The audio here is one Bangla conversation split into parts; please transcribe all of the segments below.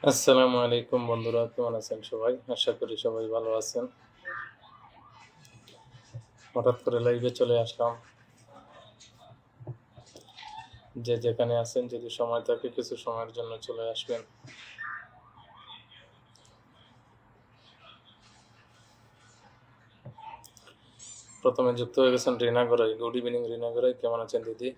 আসসালামু আলাইকুম বন্ধুরা, কেমন আছেন সবাই? আশা করি সবাই ভালো আছেন। হঠাৎ করে লাইভে চলে আসলাম। যে যেখানে আছেন যদি সময় থাকে কিছু সময়ের জন্য চলে আসবেন। প্রথমে যুক্ত হয়ে গেছেন রিনা গড়াই। গুড ইভিনিং রিনা গড়াই, কেমন আছেন দিদি?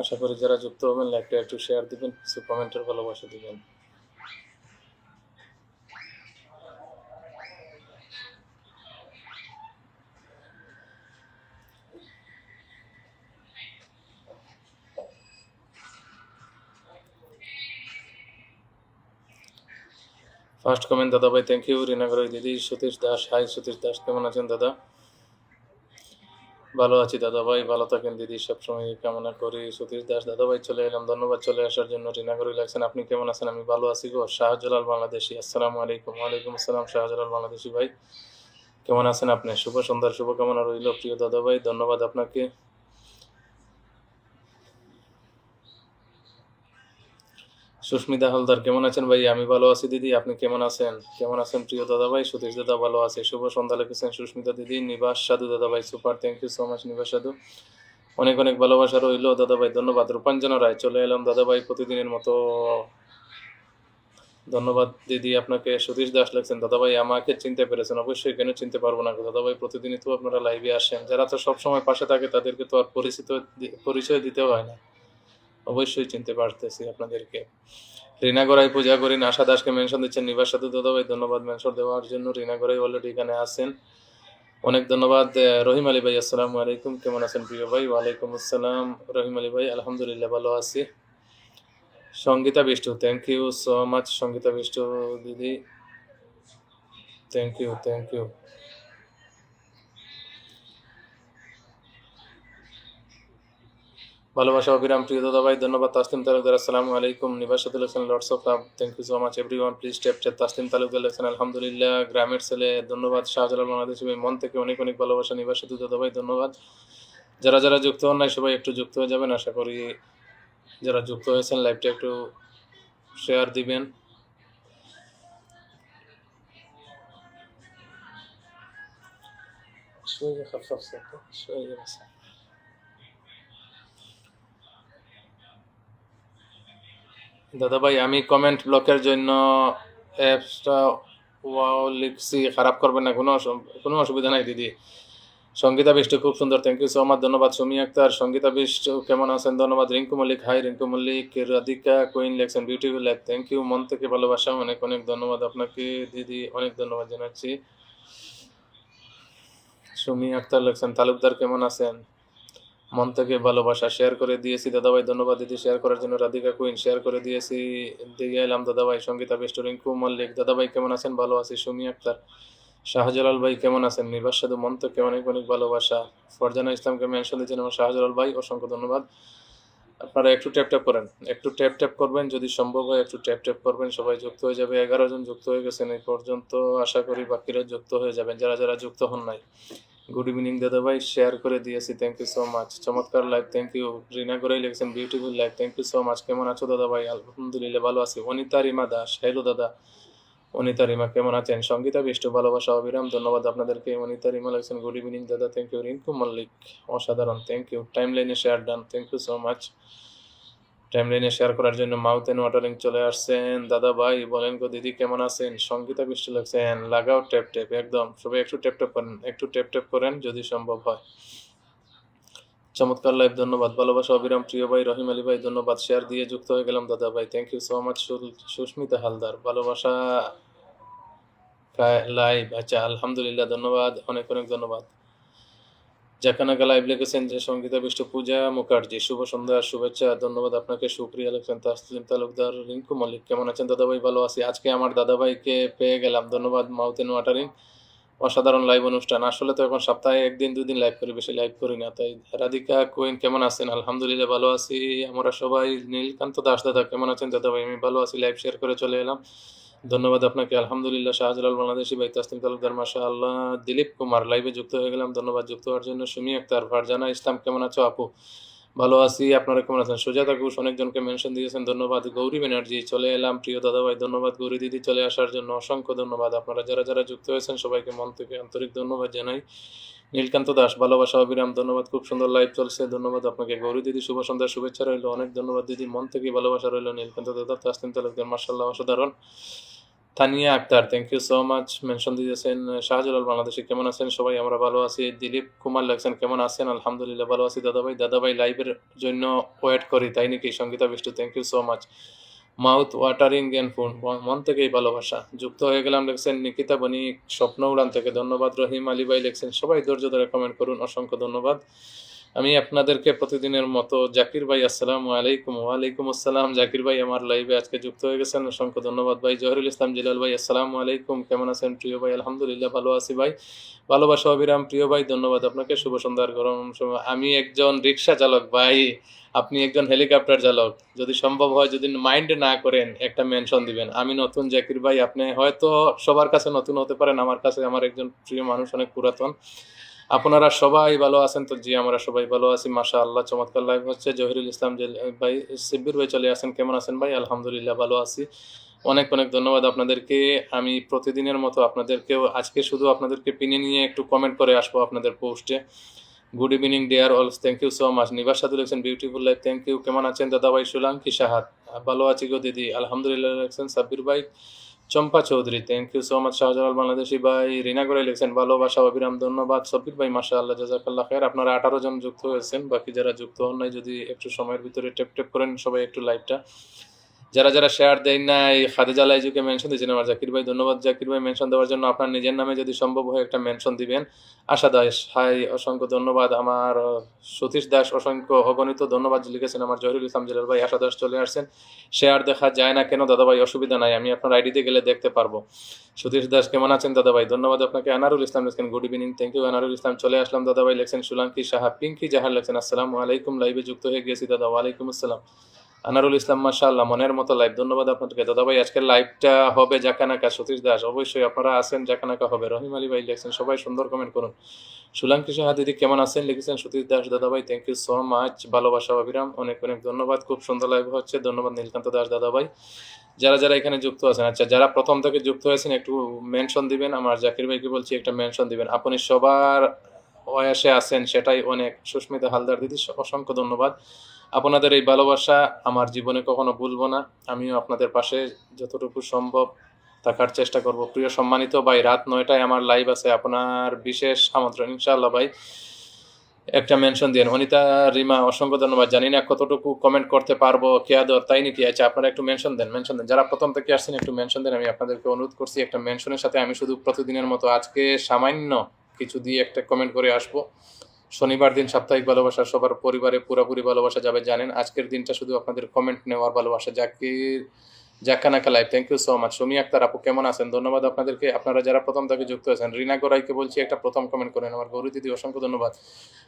আশা করি যারা যুক্ত হবেন লাইভটা একটু শেয়ার দিবেন, কিছু কমেন্টের ভালোবাসা দিবেন। ফার্স্ট কমেন্ট দাদা ভাই, থ্যাংক ইউ রিনা গড়াই দিদি। সতীশ দাস, হাই সতীশ দাস, কেমন আছেন দাদা? ভালো আছি দাদা ভাই, ভালো থাকেন দিদি, সবসময় কামনা করি। সতীশ দাস, দাদা ভাই চলে এলাম, ধন্যবাদ চলে আসার জন্য। রিনা গড়াই লাগছেন, আপনি কেমন আছেন? আমি ভালো আছি গো। শাহজালাল বাংলাদেশি, আসসালামু আলাইকুম। ওয়ালাইকুম আসসালাম শাহজালাল বাংলাদেশি ভাই, কেমন আছেন আপনি? শুভ সন্ধ্যার শুভকামনা রইল প্রিয় দাদা ভাই, ধন্যবাদ আপনাকে। সুস্মিতা হালদার, কেমন আছেন ভাই? আমি ভালো আছি দিদি, আপনি কেমন আছেন? কেমন আছেন প্রিয় দাদা ভাই? সতীশ দাদা ভালো আছে, শুভ সন্ধ্যা লিখেছেন সুস্মিতা দিদি। নিবাস সাধু দাদা ভাই, super, thank you so much Nibas Sadhu, অনেক অনেক ভালোবাসা রইল দাদা ভাই, ধন্যবাদ। রূপাঞ্জনা রায়, চলে এলাম দাদা ভাই প্রতিদিনের মতো, ধন্যবাদ দিদি আপনাকে। সতীশ দাস লাগছেন, দাদা ভাই আমাকে চিনতে পেরেছেন? অবশ্যই, কেন চিনতে পারবো না দাদা ভাই, প্রতিদিনই তো আপনারা লাইভে আসেন। যারা তো সবসময় পাশে থাকে তাদেরকে তো আর পরিচয় দিতেও হয় না, অবশ্যই চিনতে পারতেছি আপনাদেরকে। রিনা গড়াই পূজা করি, আশা দাসকে মেনশন দিচ্ছেন নিবাস সাধু দাদা ভাই, ধন্যবাদ মেনশন দেওয়ার জন্য। রিনা গড়াই অলরেডি এখানে আছেন, অনেক ধন্যবাদ। রহিম আলী ভাই, আসসালামু আলাইকুম, কেমন আছেন প্রিয় ভাই? ওয়ালাইকুম আসসালাম রহিম আলী ভাই, আলহামদুলিল্লাহ ভালো আছি। Sangita Bishtu, thank you so much Sangita Bishtu দিদি, থ্যাংক ইউ থ্যাংক ইউ। ভালোবাসা অবিরাম প্রিয় দাদা ভাই, ধন্যবাদ। তাসলিম তালুকদার, আসসালামু আলাইকুম। নিবাস সাথে লেখছেন lords of love, thank you so much everyone, please tap tap. Taslim Talukdar লেখছেন আলহামদুলিল্লাহ, গ্রামের ছেলে, ধন্যবাদ। শাহজালাল বাংলাদেশি ভাই, মন থেকে অনেক অনেক ভালোবাসা নিবাস সাথে দাদা ভাই, ধন্যবাদ। যারা যারা যুক্ত হন নাই সবাই একটু যুক্ত হয়ে যাবেন, আশা করি যারা যুক্ত হয়েছেন লাইভটা একটু শেয়ার দিবেন। দাদা ভাই আমি কমেন্ট ব্লকের জন্য অ্যাপসটা ওয়াও লিখছি, খারাপ করবেন না, কোনো অসুবিধা নাই দিদি। সঙ্গীতা বিষ্টু, খুব সুন্দর, থ্যাংক ইউ সো মাচ, ধন্যবাদ। সুমি আক্তার, সঙ্গীতা বিষ্টু কেমন আছেন? ধন্যবাদ। রিঙ্কু মল্লিক, হাই রিঙ্কু মল্লিক। রাধিকা কুইন লেখছেন বিউটিফুল লাইফ, থ্যাংক ইউ, মন থেকে ভালোবাসা, অনেক অনেক ধন্যবাদ আপনাকে দিদি, অনেক ধন্যবাদ জানাচ্ছি। সুমি আক্তার লেখছেন তালুকদার, কেমন আছেন? মন থেকে ভালোবাসা, শেয়ার করে দিয়েছি দাদাভাই, ধন্যবাদ দিদি শেয়ার করার জন্য। রাধিকা কুইন, শেয়ার করে দিয়েছি, দিয়ে এলাম দাদাভাই। সঙ্গীতা বেস্ট, রিঙ্কু মল্লিক, দাদাভাই কেমন আছেন? ভালো আছি। সুমি আক্তার, শাহজালাল ভাই কেমন আছেন? নিবাস সাধু, মন থেকে অনেক অনেক ভালোবাসা। ফরজানা ইসলামকে মেনশন দিয়েছেন আমার শাহজালাল ভাই, অসংখ্য ধন্যবাদ। আপনারা একটু ট্যাপ ট্যাপ করেন, একটু ট্যাপ ট্যাপ করবেন, যদি সম্ভব হয় একটু ট্যাপ ট্যাপ করবেন, সবাই যুক্ত হয়ে যাবে। 11 জন যুক্ত হয়ে গেছেন এই পর্যন্ত, আশা করি বাকিরা যুক্ত হয়ে যাবেন যারা যারা যুক্ত হন নাই। গুড ইভিনিং দাদা ভাই, শেয়ার করে দিয়েছি, থ্যাংক ইউ সো মাচ। চমৎকার লাইভ, থ্যাংক ইউ। রিনা করেই লিখছেন beautiful live, thank you so much. কেমন আছো দাদা ভাই? আলহামদুলিল্লাহ ভালো আছি। অনিতা রিমা দাস, হ্যালো দাদা। অনিতা রিমা কেমন আছেন? সঙ্গীতা বিষ্টু, ভালোবাসা অবিরাম, ধন্যবাদ আপনাদেরকে। অনিতা রিমা লিখছেন গুড ইভিনিং দাদা, থ্যাংক ইউ। রিঙ্কু মল্লিক, অসাধারণ, থ্যাংক ইউ। টাইম লাইনে share done, thank you so much. টাইম লাইনে শেয়ার করার জন্য মাউথ এন্ড ওয়াটারিং চলে আসছেন দাদা ভাই, বলেন গো দিদি কেমন আছেন? সঙ্গীতা বৃষ্টি লাগছেন, লাগাও ট্যাপ ট্যাপ, একদম সবাই একটু ট্যাপ ট্যাপ করেন, একটু ট্যাপ ট্যাপ করেন যদি সম্ভব হয়। চমৎকার লাইভ, ধন্যবাদ। ভালোবাসা অবিরাম প্রিয় ভাই। রহিম আলী ভাই, ধন্যবাদ, শেয়ার দিয়ে যুক্ত হয়ে গেলাম দাদা ভাই, thank you so much. Susmita Haldar, ভালোবাসা লাইভ, আচ্ছা আলহামদুলিল্লাহ, ধন্যবাদ, অনেক অনেক ধন্যবাদ। জাকানাকা লাইভ লিখেছেন যে সঙ্গীতা বিষ্টু। পূজা মুখার্জি, শুভ সন্ধ্যা, শুভেচ্ছা, ধন্যবাদ আপনাকে। সুপ্রিয়া লিখছেন, তাসলিম তালুকদার, রিঙ্কু মল্লিক, কেমন আছেন দাদাভাই? ভালো আছি। আজকে আমার দাদাভাইকে পেয়ে গেলাম, ধন্যবাদ। মাউথেন ওয়াটারিং, অসাধারণ লাইভ অনুষ্ঠান। আসলে তো এখন সপ্তাহে একদিন দুদিন লাইভ করি, বেশি লাইভ করি না, তাই। রাধিকা কুইন, কেমন আছেন? আলহামদুলিল্লাহ ভালো আছি আমরা সবাই। নীলকান্ত দাস, দাদা কেমন আছেন? দাদাভাই আমি ভালো আছি, লাইভ শেয়ার করে চলে এলাম। ধন্যবাদ আপনাকে। আলহামদুলিল্লাহ শাহজালাল বাংলাদেশী ভাই, তাসনিম তালুকদার মাশাআল্লাহ, দিলীপ কুমার লাইভে যুক্ত হয়ে গেলাম। ধন্যবাদ যুক্ত হওয়ার জন্য। সুমি আক্তার, ফারজানা ইসলাম কেমন আছো আপু? ভালো আছি, আপনারা কেমন আছেন? সুজাতা ঘোষ অনেকজনকে মেনশন দিয়েছেন, ধন্যবাদ। গৌরী ব্যানার্জি চলে এলাম প্রিয় দাদা ভাই, ধন্যবাদ গৌরী দিদি চলে আসার জন্য, অসংখ্য ধন্যবাদ। আপনারা যারা যারা যুক্ত হয়েছেন সবাইকে মন থেকে আন্তরিক ধন্যবাদ জানাই। নীলকান্ত দাস, ভালোবাসা অবিরাম, ধন্যবাদ, খুব সুন্দর লাইভ চলছে, ধন্যবাদ আপনাকে। গৌরী দিদি শুভ সন্ধ্যার শুভেচ্ছা রইল, অনেক ধন্যবাদ দিদি, মন থেকে ভালোবাসা রইল। নীলকান্ত দাদা, তাসনিম তালুকদার মাশাআল্লাহ অসাধারণ। Tania Akter, thank you so much, mention দিয়েছেন। শাহজালাল বাংলাদেশি কেমন আছেন সবাই? আমরা ভালো আছি। দিলীপ কুমার লাগছেন কেমন আছেন? আলহামদুলিল্লাহ ভালো আছি দাদাভাই। দাদাভাই লাইভের জন্য ওয়েট করি, তাই নাকি? Sangita Bishtu, thank you so much. Mouth watering and phone, মন থেকেই ভালোবাসা। যুক্ত হয়ে গেলাম লেখছেন নিকিতা বণিক স্বপ্ন উড়ান থেকে, ধন্যবাদ। রহিম আলী ভাই লেখছেন সবাই ধৈর্য ধরে কমেন্ট করুন, অসংখ্য ধন্যবাদ। আমি আপনাদেরকে প্রতিদিনের মতো জাকির ভাই, আসসালামু আলাইকুম। ওয়ালাইকুম আসসালাম জাকির ভাই, আমার লাইভে আজকে যুক্ত হয়ে গেছেন, অসংখ্য ধন্যবাদ ভাই। জহিরুল ইসলাম জিলাল ভাই, আসসালামু আলাইকুম, কেমন আছেন প্রিয় ভাই? আলহামদুলিল্লাহ ভালো আছি ভাই, ভালোবাসা অবিরাম প্রিয় ভাই, ধন্যবাদ আপনাকে। শুভ সন্ধ্যার গরম সময়। আমি একজন রিক্সা চালক ভাই, আপনি একজন হেলিকপ্টার চালক, যদি সম্ভব হয়, যদি মাইন্ড না করেন, একটা মেনশন দিবেন। আমি নতুন জাকির ভাই, আপনি হয়তো সবার কাছে নতুন হতে পারেন, আমার কাছে আমার একজন প্রিয় মানুষ, অনেক পুরাতন। আপনারা সবাই ভালো আছেন তো? জি আমরা সবাই ভালো আছি মাশাআল্লাহ, চমৎকার লাইভ হচ্ছে। জহিরুল ইসলাম ভাই, শিব্বির ভাই চলে আসেন, কেমন আছেন ভাই? আলহামদুলিল্লাহ ভালো আছি, অনেক অনেক ধন্যবাদ আপনাদেরকে। আমি প্রতিদিনের মতো আপনাদেরকেও আজকে শুধু আপনাদেরকে পিনে নিয়ে একটু কমেন্ট করে আসবো আপনাদের পোস্টে। গুড ইভিনিং ডিয়ার অলস, thank you so much. Nibas সাধু লিখছেন বিউটিফুল লাইফ, থ্যাংক ইউ। কেমন আছেন দাদা ভাই? সুলাঙ্কি সাহাত, ভালো আছি গো দিদি, আলহামদুলিল্লাহ লিখছেন সাব্বির ভাই। Champa Chowdhury, thank you so much. Shahjalal Bangladeshi ভাই, রিনা করে লিখছেন ভালোবাসা অবিরাম, ধন্যবাদ। সব্বির ভাই মাশাআল্লাহ, জাযাকাল্লাহ খায়ের। আপনারা 18 জন যুক্ত হয়েছেন, বাকি যারা যুক্ত হন নাই যদি একটু সময়ের ভিতরে টেপ টেপ করেন সবাই একটু লাইভটা। যারা যারা শেয়ার দেন নাই, খাদিজা লাইজুকে মেনশন দিয়েছেন আমার জাকির ভাই, ধন্যবাদ জাকির ভাই মেনশন দেওয়ার জন্য। আপনার নিজের নামে যদি সম্ভব হয় একটা মেনশন দিবেন। আশা দাস, হাই, অসংখ্য ধন্যবাদ। আমার সতীশ দাস, অসংখ্য অগণিত ধন্যবাদ লিখেছেন আমার জহিরুল ইসলাম জিলাল ভাই। আশা দাস চলে আসছেন। শেয়ার দেখা যায় না কেন দাদা ভাই? অসুবিধা নাই, আমি আপনার আইডিতে গেলে দেখতে পারবো। সতীশ দাস, কেমন আছেন দাদা ভাই? ধন্যবাদ আপনাকে। আনারুল ইসলাম লিখছেন good evening, thank you Anarul Islam, চলে আসলাম দাদা ভাই। লেখছেন সুলাঙ্কি সাহা। পিঙ্কি জাহার লেখছেন আসসালামু আলাইকুম, লাইভে যুক্ত হয়ে গেছি দাদা। ওয়ালাইকুম আসসালাম। আনারুল ইসলাম, মাশাআল্লাহ, মনের মতো লাইভ, ধন্যবাদ আপনাদেরকে দাদা ভাই। আজকের লাইভটা হবে জাকানাকা। সতীশ দাস, অবশ্যই আপনারা আছেন, জাকানাকা হবে। রহিম আলী ভাই লিখছেন সবাই সুন্দর কমেন্ট করুন। সুলাঙ্কি সাহা দিদি কেমন আছেন লিখেছেন সতীশ দাস, দাদা ভাই থ্যাংক ইউ সো মাচ, ভালোবাসা অবিরাম, অনেক অনেক ধন্যবাদ, খুব সুন্দর লাইভ হচ্ছে, ধন্যবাদ নীলকান্ত দাস দাদা ভাই। যারা যারা এখানে যুক্ত আছেন, আচ্ছা যারা প্রথম থেকে যুক্ত হয়েছেন একটু মেনশন দিবেন। আমার জাকির ভাইকে বলছি একটা মেনশন দিবেন। আপনি সবার বয়সে আছেন, সেটাই অনেক। সুস্মিতা হালদার দিদি, অসংখ্য ধন্যবাদ। আপনাদের এই ভালোবাসা আমার জীবনে কখনো ভুলবো না। আমিও আপনাদের পাশে যতটুকু সম্ভব থাকার চেষ্টা করব। প্রিয় সম্মানিত ভাই, রাত 9টায় আমার লাইভ আছে, আপনার বিশেষ আমন্ত্রণ ইনশাআল্লাহ ভাই, একটা মেনশন দিন। অনিতা রিমা, অসংখ্য ধন্যবাদ। জানি না কতটুকু কমেন্ট করতে পারবো, কেয়াদর, তাই নাকি? আচ্ছা আপনারা একটু মেনশন দেন, মেনশন দেন, যারা প্রথম থেকে আসছেন একটু মেনশন দেন। আমি আপনাদেরকে অনুরোধ করছি, একটা মেনশনের সাথে আমি শুধু প্রতিদিনের মতো আজকে সামান্য কিছু দিয়ে একটা কমেন্ট করে আসবো। শনিবার দিন সাপ্তাহিক ভালোবাসা, সবার পরিবারে পুরোপুরি ভালোবাসা যাবে জানেন। আজকের দিনটা শুধু আপনাদের কমেন্ট নেওয়ার ভালোবাসা। জাকানাকা live, thank you so much. Sumi Akter আপু কেমন আছেন? ধন্যবাদ আপনাদেরকে। আপনারা যারা প্রথম থেকে যুক্ত আছেন, রিনা গোরাইকে বলছি একটা প্রথম কমেন্ট করেন। আমার গৌরী দিদি, অসংখ্য ধন্যবাদ।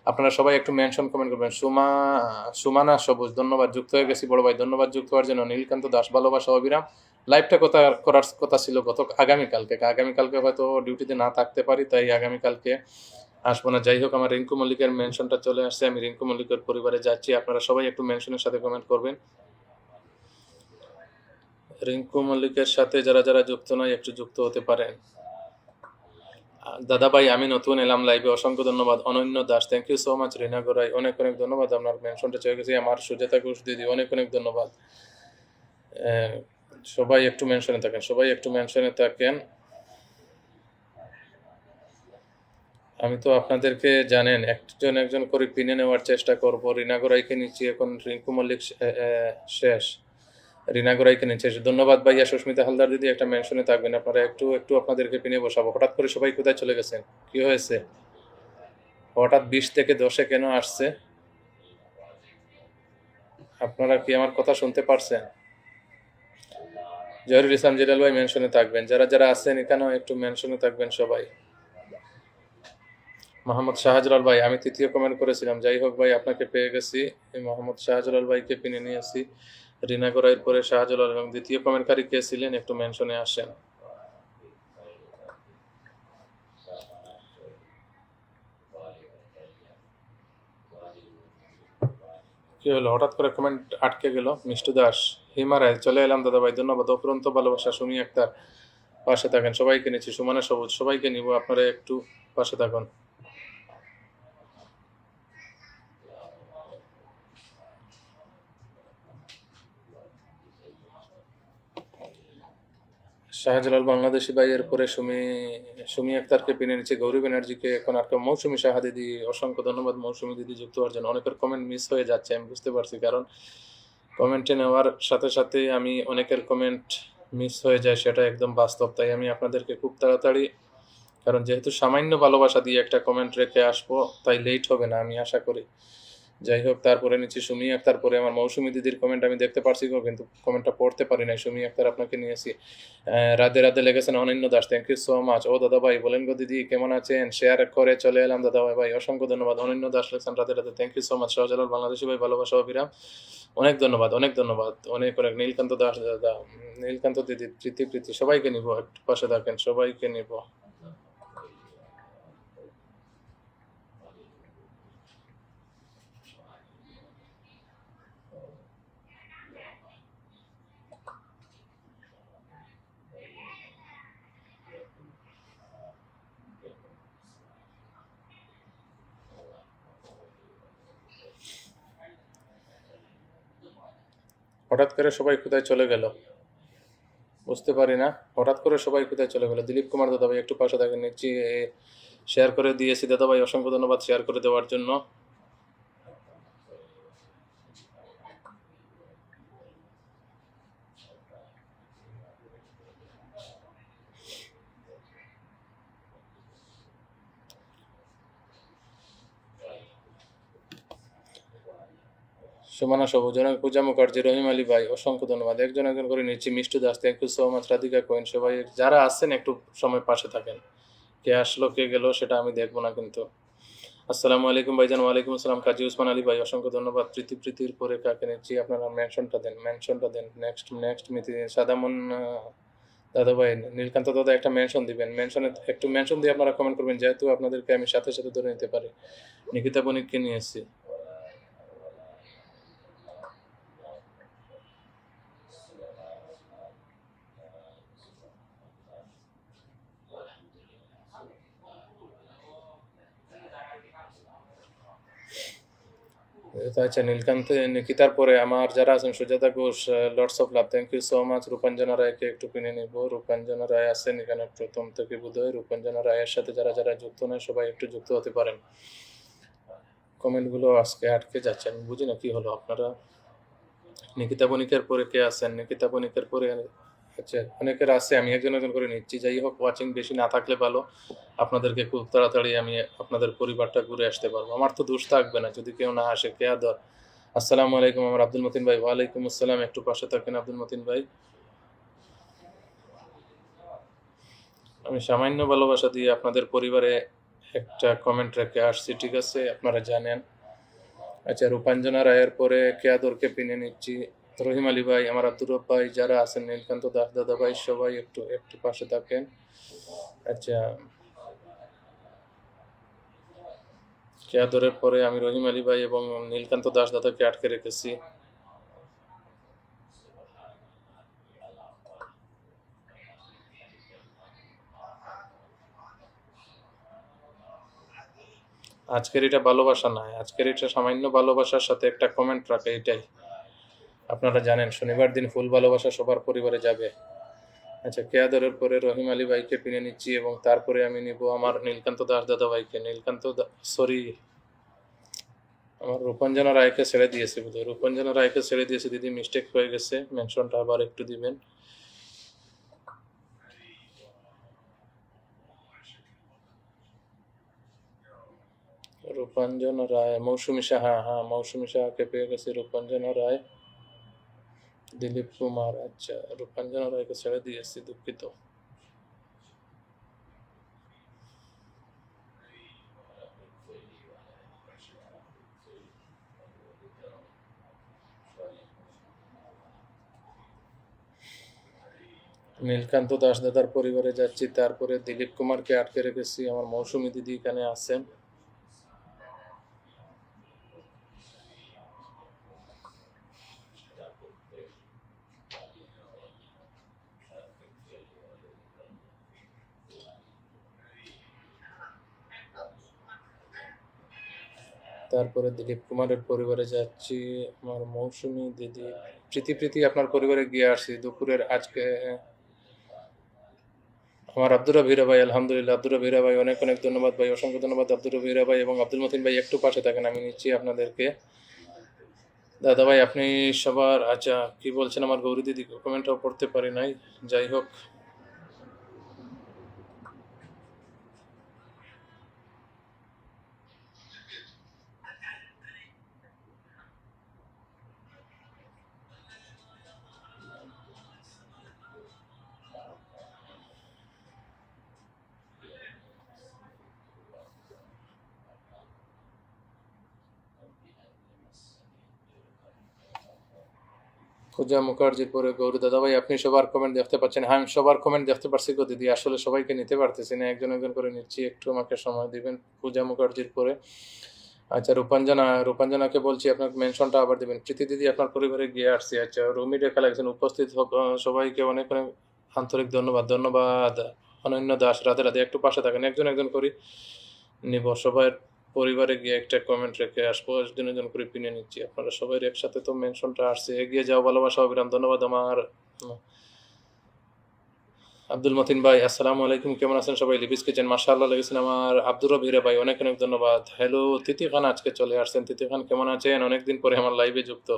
আপনারা সবাই একটু মেনশন কমেন্ট করবেন। সুমানা সবুজ, ধন্যবাদ, যুক্ত হয়ে গেছি বড় ভাই, ধন্যবাদ যুক্ত হওয়ার জন্য। নীলকান্ত দাস, ভালোবাসা অবিরাম। লাইভটা করার কথা ছিল আগামীকালকে হয়তো ডিউটিতে না থাকতে পারি, তাই আগামীকালকে আসবো না। যাই হোক, আমার রিঙ্কু মল্লিকের মেনশনটা চলে আসছে, আমি রিঙ্কু মল্লিকের পরিবারে যাচ্ছি। আপনারা সবাই একটু মেনশনের সাথে কমেন্ট করবেন। রিঙ্কু মল্লিকের সাথে যারা যারা যুক্ত নয় একটু যুক্ত হতে পারেন। দাদা ভাই আমি নতুন এলাম লাইভে, অসংখ্য ধন্যবাদ। Ananya Das, thank you so much. Rina Gorai, অনেক অনেক ধন্যবাদ, আপনার মেনশনটা চলে গেছে। আমার সুজাতা ঘোষ দিদি, অনেক অনেক ধন্যবাদ। সবাই একটু মেনশনে থাকেন, সবাই একটু মেনশনে থাকেন। আমি তো আপনাদেরকে জানেন একজন একজন করে পিনে নেওয়ার চেষ্টা করব। রিনা গোরাইকে নিচ্ছি এখন, রিঙ্কু মল্লিক শেষ, রিনা গোরাইকে নিচ্ছে। ধন্যবাদ ভাইয়া। সুস্মিতা হালদার দিদি একটা মেনশনে থাকবেন। আপনারা একটু একটু আপনাদেরকে পিনে বসাবো। হঠাৎ করে সবাই কোথায় চলে গেছেন? কি হয়েছে? হঠাৎ 20 থেকে 10-এ কেন আসছে? আপনারা কি আমার কথা শুনতে পারছেন? জহিরুল ইসলাম জিলাল ভাই মেনশনে থাকবেন। যারা যারা আছেন এখানেও একটু মেনশনে থাকবেন সবাই। মোহাম্মদ শাহজালাল ভাই, আমি তৃতীয় কমেন্ট করেছিলাম। যাই হোক ভাই, আপনাকে পেয়ে গেছি। মোহাম্মদ শাহজালাল ভাইকে পিনে নিয়েছি। রিনা গোড়াইয়ের পরে শাহজালাল এবং দ্বিতীয় কমেন্টকারী কে ছিলেন একটু মেনশনে আসেন। কি হলো, হঠাৎ করে কমেন্ট আটকে গেল? মিষ্টু দাস, হিমারায় চলে এলাম দাদা ভাই, ধন্যবাদ। অফুরন্ত ভালোবাসা, সুমি আক্তার পাশে থাকেন, সবাইকে নিচ্ছি। সুমানা সবুজ, সবাইকে নিব, আপনারা একটু পাশে থাকুন। শাহজালাল বাংলাদেশি ভাইয়ের পরে সুমি আক্তারকে পিনে নিচ্ছে, গৌরী ব্যানার্জিকে, এখন আর মৌসুমী সাহা দিদি, অসংখ্য ধন্যবাদ মৌসুমী দিদি যুক্ত হওয়ার জন্য। অনেকের কমেন্ট মিস হয়ে যাচ্ছে, আমি বুঝতে পারছি, কারণ কমেন্টে নেওয়ার সাথে সাথে আমি অনেকের কমেন্ট মিস হয়ে যায়, সেটা একদম বাস্তব। তাই আমি আপনাদেরকে খুব তাড়াতাড়ি, কারণ যেহেতু সামান্য ভালোবাসা দিয়ে একটা কমেন্ট রেখে আসবো, তাই লেট হবে না আমি আশা করি। যাই হোক, তারপরে নিচ্ছি সুমি আক্তার, পরে আমার মৌসুমী দিদির কমেন্ট আমি দেখতে পারছি কিন্তু কমেন্টটা পড়তে পারি নাই। সুমি আক্তার আপনাকে নিয়েছি। রাধে রাধে লেগেছেন Ananya Das, thank you so much. ও দাদা ভাই বলেন গো দিদি কেমন আছেন, শেয়ার করে চলে এলাম দাদা ভাই। ভাই অসংখ্য ধন্যবাদ। অনন্য দাস লেগেছেন Radhe Radhe, thank you so much. Shahjalal Bangladeshi ভাই ভালোবাসা অবিরাম, অনেক ধন্যবাদ, অনেক ধন্যবাদ, অনেক অনেক। নীলকান্ত দাস দাদা, নীলকান্ত দিদি, প্রীতি প্রীতি, সবাইকে নিব, একটু পাশে থাকেন, সবাইকে নিব। হঠাৎ করে সবাই কোথায় চলে গেল বুঝতে পারি না, হঠাৎ করে সবাই কোথায় চলে গেল। দিলীপ কুমার দাদা ভাই একটু পাশে থাকেন, নিচ্ছি, শেয়ার করে দিয়েছি দাদা ভাই, অসংখ্য ধন্যবাদ শেয়ার করে দেওয়ার জন্য। সুমানা সবুজ, অনেক, পূজা মুখার্জি, রহিম আলী ভাই, অসংখ্য ধন্যবাদ। একজন একজন করে নিচ্ছি। Mishtu Das, thank you so much. Radhika queen, সবাই যারা আসছেন একটু সময় পাশে থাকেন। কে আসলো কে গেল সেটা আমি দেখবো না কিন্তু। আসসালামু আলাইকুম ভাইজান। ওয়ালাইকুম আসসালাম। কাজী উসমান আলী ভাই, অসংখ্য ধন্যবাদ। প্রীতির পরে কাকে নিচ্ছি, আপনারা মেনশনটা দেন, মেনশনটা দেন। নেক্সট নেক্সট মিতি সাদামন দাদা ভাই, নীলকান্ত দাদা একটা মেনশন দিবেন, মেনশনে একটু মেনশন দিয়ে আপনারা কমেন্ট করবেন, যেহেতু আপনাদেরকে আমি সাথে সাথে ধরে নিতে পারি। নিকিতা বণিককে নিয়ে এসেছি। আচ্ছা, নীলকান্ত নিকিতার পরে আমার যারা আছেন, Sujata Ghosh, lords of love, thank you so much. Rupanjana রায়কে একটু কিনে নিব। রূপাঞ্জনা রায় আছেন এখানে প্রথম থেকে বোধহয়। রূপাঞ্জনা রায়ের সাথে যারা যারা যুক্ত নয় সবাই একটু যুক্ত হতে পারেন। কমেন্টগুলো আজকে আটকে যাচ্ছে, আমি বুঝি না কি হলো আপনারা। নিকিতা বণিকের পরে কে আছেন? নিকিতা বণিকের পরে, আচ্ছা অনেকের আছে, আমি একজন একজন করে নিচ্ছি। যাই হোক, ওয়াচিং বেশি না থাকলে ভালো, আপনাদেরকে খুব তাড়াতাড়ি আমি আপনাদের পরিবারটা ঘুরে আসতে পারবো। আমার তো দোষ থাকবে না যদি কেউ না আসে, কে আদর। আসসালামু আলাইকুম আমার আব্দুল মতিন ভাই। ওয়ালাইকুম আসসালাম, একটু পাশে থাকেন আব্দুল মতিন ভাই। আমি সামান্য ভালোবাসা দিয়ে আপনাদের পরিবারে একটা কমেন্ট রেখে আসছি, ঠিক আছে, আপনারা জানেন। আচ্ছা, রূপাঞ্জনা রায়ের পরে কে আদরকে পিনে নিচ্ছি। রহিম আলী ভাই, আমার আব্দুর রব ভাই, যারা আছেন, নীলকান্ত দাস দাদা ভাই, সবাই একটু একটু পাশে থাকেন। আচ্ছা, কে আদরের পরে আমি রহিম আলী ভাই এবং নীলকান্ত দাস দাদাকে আটকে রেখেছি। আজকের এটা ভালোবাসা নয়, আজকের এটা সামান্য ভালোবাসার সাথে একটা কমেন্ট রাখে, এটাই। আপনারা জানেন শনিবার দিন ফুল ভালোবাসা সবার পরিবারে যাবে। আচ্ছা, কেয়াদরের পরে রহিম আলী ভাইকে পিনে নিচ্ছি এবং তারপরে আমি নিব আমার নীলকান্ত দাস দাদা ভাইকে। সরি, আমার রূপাঞ্জনা রায়কে ছেড়ে দিয়েছে বোধহয়। রূপাঞ্জনা রায়কে ছেড়ে দিয়েছে দিদি, মিস্টেক হয়ে গেছে, মেনশনটা আবার একটু দিবেন। রূপাঞ্জনা রায়, মৌসুমী সাহা, হ্যাঁ মৌসুমী সাহাকে পেয়ে গেছি। রূপাঞ্জনা রায়, দিলীপ কুমার, আচ্ছা রূপাঞ্জনা রায়কে ছেড়ে দিয়েছি, দুঃখিত। নীলকান্ত দাস দাদার পরিবারে যাচ্ছি, তারপরে দিলীপ কুমারকে আটকে রেখেছি, আমার মৌসুমী দিদি এখানে আছেন। তারপরে দিলীপ কুমারের পরিবারে যাচ্ছি, আমার মৌসুমী দিদি, প্রীতি আপনার পরিবারে গিয়ে আসছি দুপুরের আজকে। আমার আব্দুর রব হীরা ভাই, আলহামদুলিল্লাহ আব্দুর রব হীরা ভাই, অনেক অনেক ধন্যবাদ ভাই, অসংখ্য ধন্যবাদ আব্দুর রব হীরা ভাই এবং আব্দুল মতিন ভাই, একটু পাশে থাকেন, আমি নিচ্ছি আপনাদেরকে। দাদা ভাই আপনি সবার, আচ্ছা কি বলছেন, আমার গৌরী দিদি কমেন্টটাও পড়তে পারি নাই, যাই হোক। পূজা মুখার্জির পরে গৌরী দাদা ভাই, আপনি সবার কমেন্ট দেখতে পাচ্ছেন? হ্যাঁ আমি সবার কমেন্ট দেখতে পাচ্ছি গো দিদি, আসলে সবাইকে নিতে পারতেছি না, একজন একজন করে নিচ্ছি, একটু আমাকে সময় দিবেন। পূজা মুখার্জির পরে আচ্ছা রূপাঞ্জনাকে বলছি আপনার মেনশনটা আবার দিবেন। প্রীতি দিদি আপনার পরিবারে গিয়ে আসছি, আচ্ছা রুমি রেখা লাগছেন, উপস্থিত হোক, সবাইকে অনেক অনেক আন্তরিক ধন্যবাদ। ধন্যবাদ অনন্য দাস, রাধে রাধে, একটু পাশে থাকেন, একজন একজন করে নিব, সবার পরিবারে গিয়ে একটা কমেন্ট রেখে আসবো, একজন একজন করে পিনে নিচ্ছি, আপনারা সবাই একসাথে তো মেনশনটা আসছে। এগিয়ে যাও ভালোবাসা অবিরাম, ধন্যবাদ আমার আব্দুল মতিন ভাই, আসসালামু আলাইকুম, কেমন আছেন সবাই? লিপিস কিচেন, মাশাআল্লাহ লেগেছেন আমার আব্দুর রব হীরা ভাই, অনেক অনেক ধন্যবাদ। হ্যালো তিতি খান, আজকে চলে আসছেন, তিতি খান কেমন আছেন? অনেকদিন পরে আমার লাইভে যুক্ত।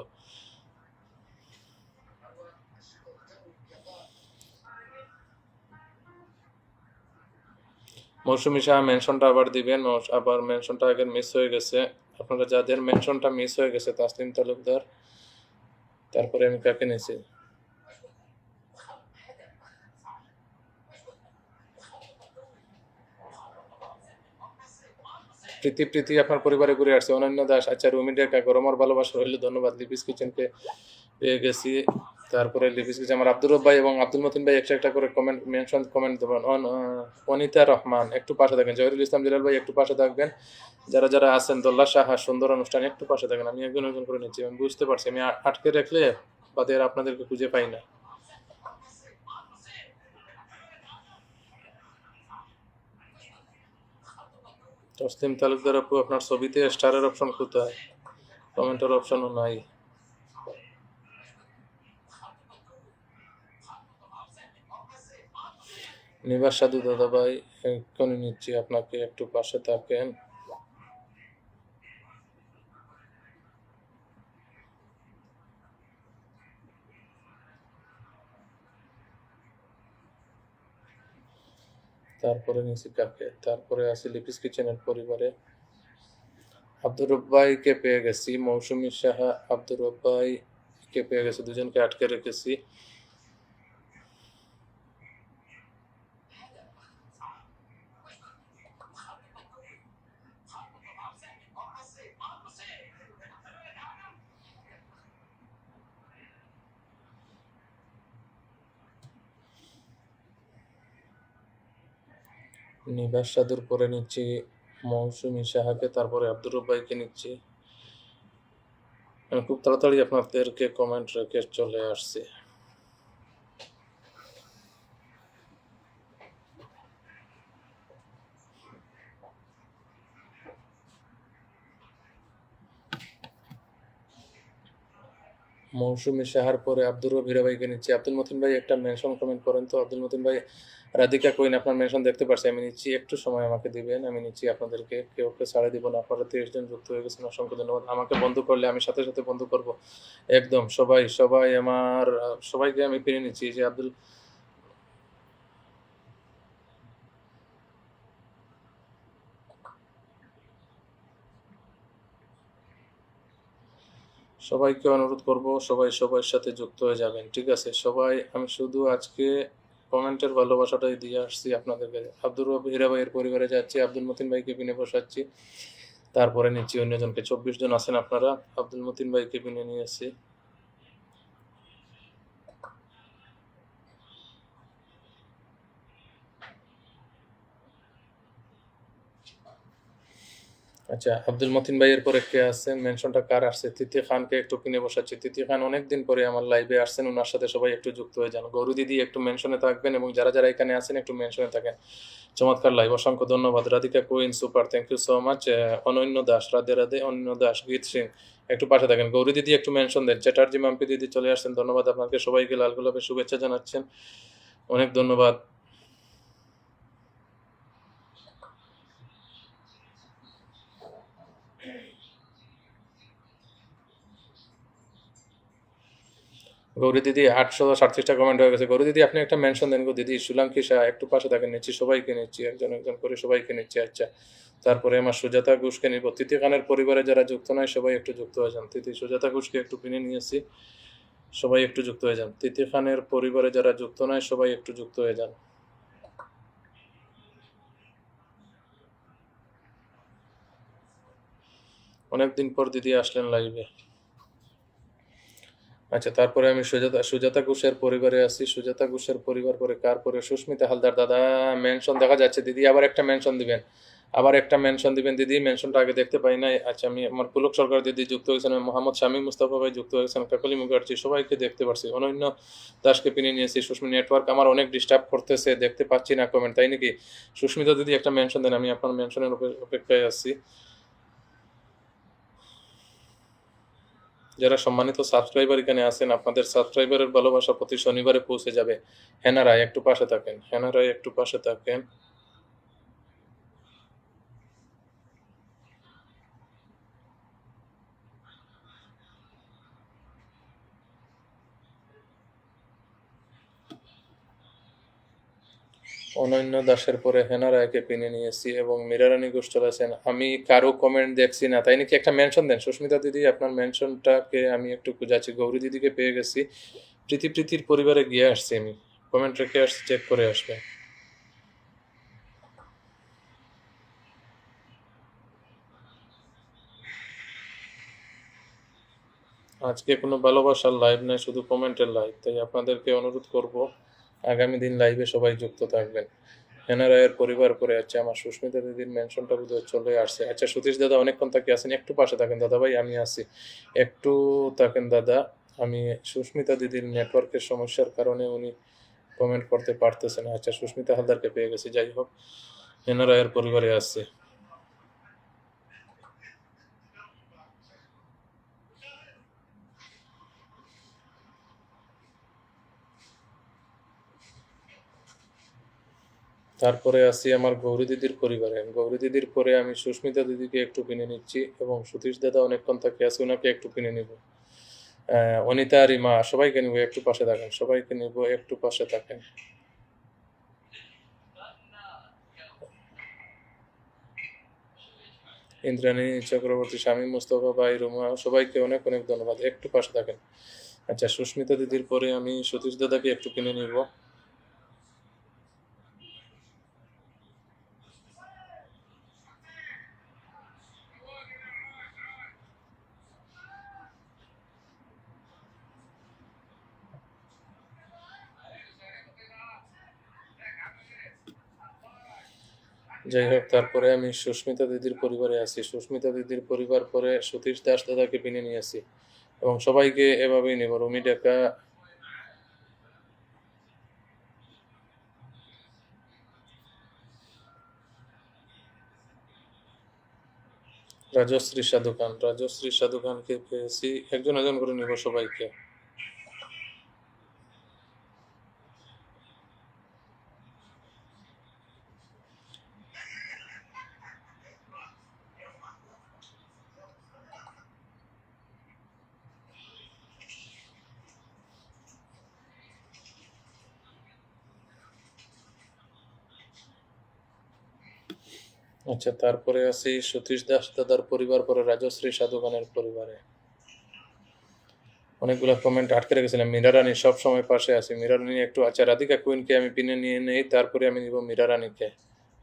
মৌসুমী শাহ মেনশনটা আবার দিবেন, আবার মেনশনটা আগে মিস হয়ে গেছে, আপনারা যাদের মেনশনটা মিস হয়ে গেছে, তাসলিম তালুকদার, তারপরে আমি কাকে নিয়েছি, প্রীতি আপনার পরিবারে ঘুরে আসছে, অনন্য দাস, আচ্ছা রুমি রেখা, গরমার ভালোবাসা রইল, ধন্যবাদ। লিপিস কিচেনকে পেয়ে গেছি, তারপরে লিপিস কিচেন, আমার আব্দুর রব ভাই এবং আব্দুল মতিন ভাই একটা একটা করে কমেন্ট মেনশন কমেন্ট দেবেন। অনিতা রহমান একটু পাশে থাকবেন, জহিরুল ইসলাম জিলাল ভাই একটু পাশে থাকবেন, যারা যারা আছেন, দোল্লা সাহা সুন্দর অনুষ্ঠান, একটু পাশে থাকেন, আমি একজন একজন করে নিচ্ছি, আমি বুঝতে পারছি আমি আটকে রাখলে বাদে আর আপনাদেরকে খুঁজে পাই না। তসলিম তালুকদার আপু, আপনার ছবিতে স্টারের অপশন কোথায়? কমেন্টের অপশনও নাই। নিবাস সাধু দাদা ভাই, এক্ষুনি নিচ্ছি, আপনাকে একটু পাশে থাকেন। তারপরে নিচে কাকে, তারপরে আছে লিপিস কিচেনের পরিবারে আব্দুর রব ভাইকে পেয়ে গেছি, মৌসুমী সাহা আব্দুর রব ভাইকে পেয়ে গেছি, দুজনকে আটকে রেখেছি। নিবাস সাধুর পরে নিচ্ছি মৌসুমী সাহাকে, তারপরে আব্দুর রব ভাইকে নিচ্ছি। আমি খুব তাড়াতাড়ি আপনাদেরকে কমেন্ট রেখে চলে আসছি। মৌসুমী সাহার পরে আব্দুর রব হীরা ভাইকে নিচ্ছি। আব্দুল মতিন ভাই একটা মেনশন কমেন্ট করেন তো, আব্দুল মতিন ভাই। রাধিকা কইন আপনার মেনশন দেখতে পাচ্ছি, আমি নিচ্ছি, একটু সময় আমাকে দিবেন, আমি নিচ্ছি আপনাদেরকে, কেউকে ছাড়ে দিব না, আপনারা 30 জন যুক্ত হয়ে গেছেন, অসংখ্য ধন্যবাদ। আমাকে বন্ধু করলে আমি সাথে সাথে বন্ধু করব, একদম সবাই সবাই আমার, সবাইকে আমি ফিরে নিচ্ছি, যে আব্দুল, সবাইকে অনুরোধ করব, সবাই সবার সাথে যুক্ত হয়ে যাবেন, ঠিক আছে সবাই। আমি শুধু আজকে কমেন্টের ভালোবাসাটাই দিয়ে আসছি আপনাদের কাছে। আব্দুর রব হীরা ভাইয়ের পরিবারে যাচ্ছি, আব্দুল মতিন ভাইকে পিনে বসাচ্ছি, তারপরে নিচ্ছি অন্যজনকে। 24 জন আছেন আপনারা, আব্দুল মতিন ভাইকে পিনে নিয়েছি। আচ্ছা, আব্দুল মতিন ভাইয়ের পরে কে আছেন? মেনশনটা কার আসছে? তিথি খানকে একটু কিনে বসাচ্ছি। তিথি খান অনেকদিন পরে আমার লাইভে আসছেন, ওনার সাথে সবাই একটু যুক্ত হয়ে যান। গৌরু দিদি একটু মেনশনে থাকবেন এবং যারা যারা এখানে আছেন একটু মেনশনে থাকেন। চমৎকার লাইভ, অসংখ্য ধন্যবাদ। Radhika queen super, thank you so much. Ananya Das, Radhe Radhe. অনন্য দাস, গীত সিং একটু পাশে থাকেন। গৌরী দিদি একটু মেনশন দেন। চ্যাটার্জি মাম্পি দিদি চলে আসছেন, ধন্যবাদ আপনাকে। সবাইকে লাল গোলাপের শুভেচ্ছা জানাচ্ছেন, অনেক ধন্যবাদ। গৌরী দিদি 837টা কমেন্ট হয়ে গেছে। গৌরী দিদি আপনি একটা মেনশন দেন গো দিদি। সুলাঙ্কি শাহ একটু পাশে থাকেন, নিচ্ছি সবাইকে, নিচ্ছি একজন একজন করে সবাইকে নিচ্ছি। আচ্ছা, তারপরে আমার সুজাতা ঘোষকে নিব। তিথি খানের পরিবারে যারা যুক্ত নয় সবাই একটু যুক্ত হয়ে যান। তিথি সুজাতা ঘোষকে একটু কিনে নিয়েছি, সবাই একটু যুক্ত হয়ে যান। তিথি খানের পরিবারে যারা যুক্ত নয় সবাই একটু যুক্ত হয়ে যান। অনেকদিন পর দিদি আসলেন লাইভে। আচ্ছা, তারপরে আমি সুজাতা সুজাতা ঘোষের পরিবারে আছি। সুজাতা ঘোষের পরিবার পরে কার পরে? সুস্মিতা হালদার দাদা মেনশন দেখা যাচ্ছে। দিদি আবার একটা মেনশন দিবেন, আবার একটা মেনশন দিবেন দিদি। মেনশনটা আগে দেখতে পাই নাই। আচ্ছা, আমি আমার পুলক সরকার দিদি যুক্ত হয়েছেন, মোহাম্মদ শামীম মুস্তাফা ভাই যুক্ত হয়েছেন, কাকলি মুখার্জি, সবাইকে দেখতে পাচ্ছি। অনন্য দাসকে পিনে নিয়েছি। সুস্মি নেটওয়ার্ক আমার অনেক ডিস্টার্ব করতেছে, দেখতে পাচ্ছি না কমেন্ট, তাই নাকি? সুস্মিতা দিদি একটা মেনশন দেন, আমি আপনার মেনশনের অপেক্ষায় আছি। যারা সম্মানিত সাবস্ক্রাইবার এখানে আছেন, আপনাদের সাবস্ক্রাইবারের ভালোবাসা প্রতি শনিবারে পৌঁছে যাবে। হেনা রায় একটু পাশে থাকেন, হেনা রায় একটু পাশে থাকেন। অনন্য দাসের পরে হেনা রায়কে পিনে নিয়েছি এবং মীরারানী ঘোষ চলেছেন। আমি কারো কমেন্ট দেখছি না, তাই নাকি? একটা মেনশন দেন সুস্মিতা দিদি, আপনার মেনশনটাকে আমি একটু খুঁজাচ্ছি। গৌরী দিদিকে পেয়ে গেছি। প্রীতির পরিবারে গিয়ে আসছি আমি, কমেন্ট রেখে আসছি, চেক করে আসবে। আজকে কোনো ভালোবাসার লাইভ নয়, শুধু কমেন্টের লাইভ, তাই আপনাদেরকে অনুরোধ করব আগামী দিন লাইভে সবাই যুক্ত থাকবেন। হেনা রায়ের পরিবার করে আছে। আমার সুস্মিতা দিদির মেনশনটা বোধহয় চলে আসছে। আচ্ছা, সতীশ দাদা অনেকক্ষণ তাকে আছেন, একটু পাশে থাকেন দাদা ভাই, আমি আছি, একটু থাকেন দাদা। আমি সুস্মিতা দিদির নেটওয়ার্কের সমস্যার কারণে উনি কমেন্ট করতে পারতেছেন। আচ্ছা, সুস্মিতা হালদারকে পেয়ে গেছি। যাই হোক, হেনা রায়ের পরিবারে আছে। তারপরে আছি আমার গৌরী দিদির পরিবারে। গৌরী দিদির পরে আমি সুস্মিতা দিদিকে একটু কিনে নিচ্ছি এবং সতীশ দাদা অনেকক্ষণ তাকে আছে, ওনাকে একটু কিনে নিব। অনিতা রিমা সবাইকে নিব, একটু পাশে থাকেন, সবাইকে নিব, একটু পাশে থাকেন। ইন্দ্রাণী চক্রবর্তী, শামীম মুস্তফা ভাই, রুমা, সবাইকে অনেক অনেক ধন্যবাদ, একটু পাশে থাকেন। আচ্ছা, সুস্মিতা দিদির পরে আমি সতীশ দাদাকে একটু কিনে নিব। যাই হোক, তারপরে আমি সুস্মিতা দিদির পরিবারে আছি। সুস্মিতা দিদির পরিবার পরে সতীশ দাস দাদাকে কিনে নিয়েছি এবং সবাইকে এভাবেই নেব। রুমি ডেকা, রাজশ্রী সাধু খান, রাজশ্রী সাধু খানকে পেয়েছি। একজন একজন করে নিব সবাইকে। আচ্ছা, তারপরে আছি সতীশ দাস দাদার পরিবার পরে রাজশ্রী সাধু খানের পরিবারে। অনেকগুলো কমেন্ট আটকে রেখেছিলাম। মীরা রানী সব সময় পাশে আছে। মীরা রানী একটু, আচ্ছা, রাধিকা কুইনকে আমি পিনে নিয়ে নেই, তারপরে আমি নিব মীরা রানীকে।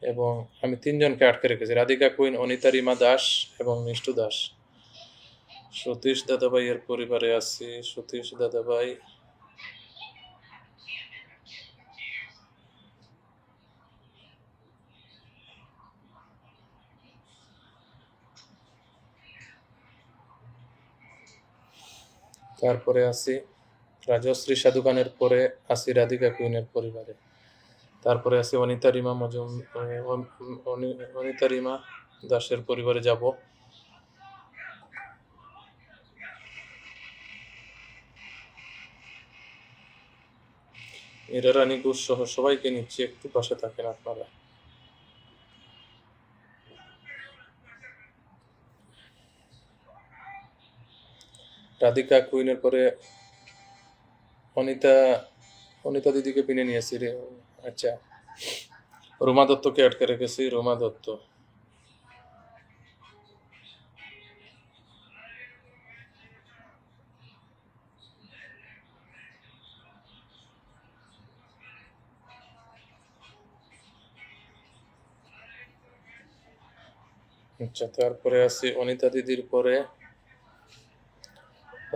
এবং আমি তিনজনকে আটকে রেখেছি, রাধিকা কুইন, অনিতা রিমা দাস এবং মিষ্টু দাস। সতীশ দাদাভাই এর পরিবারে আছি। সতীশ দাদাভাই, তারপরে আছি রাজশ্রী সাধু খানের পরে আছি রাধিকা কুইনের পরিবারে। তারপরে আছি অনিতা রিমা দাসের পরিবারে যাব। মীরা রানী ঘোষ সহ সবাইকে নিচ্ছি, একটু পাশে থাকেন আপনারা। রাধিকা কুইনের পরে অনিতা অনিতা দিদিকে পিনে নিয়েছি রে। আচ্ছা, রোমা দত্তকে আটকে রেখেছি। রোমা দত্ত। আচ্ছা, তারপরে আছি অনিতা দিদির পরে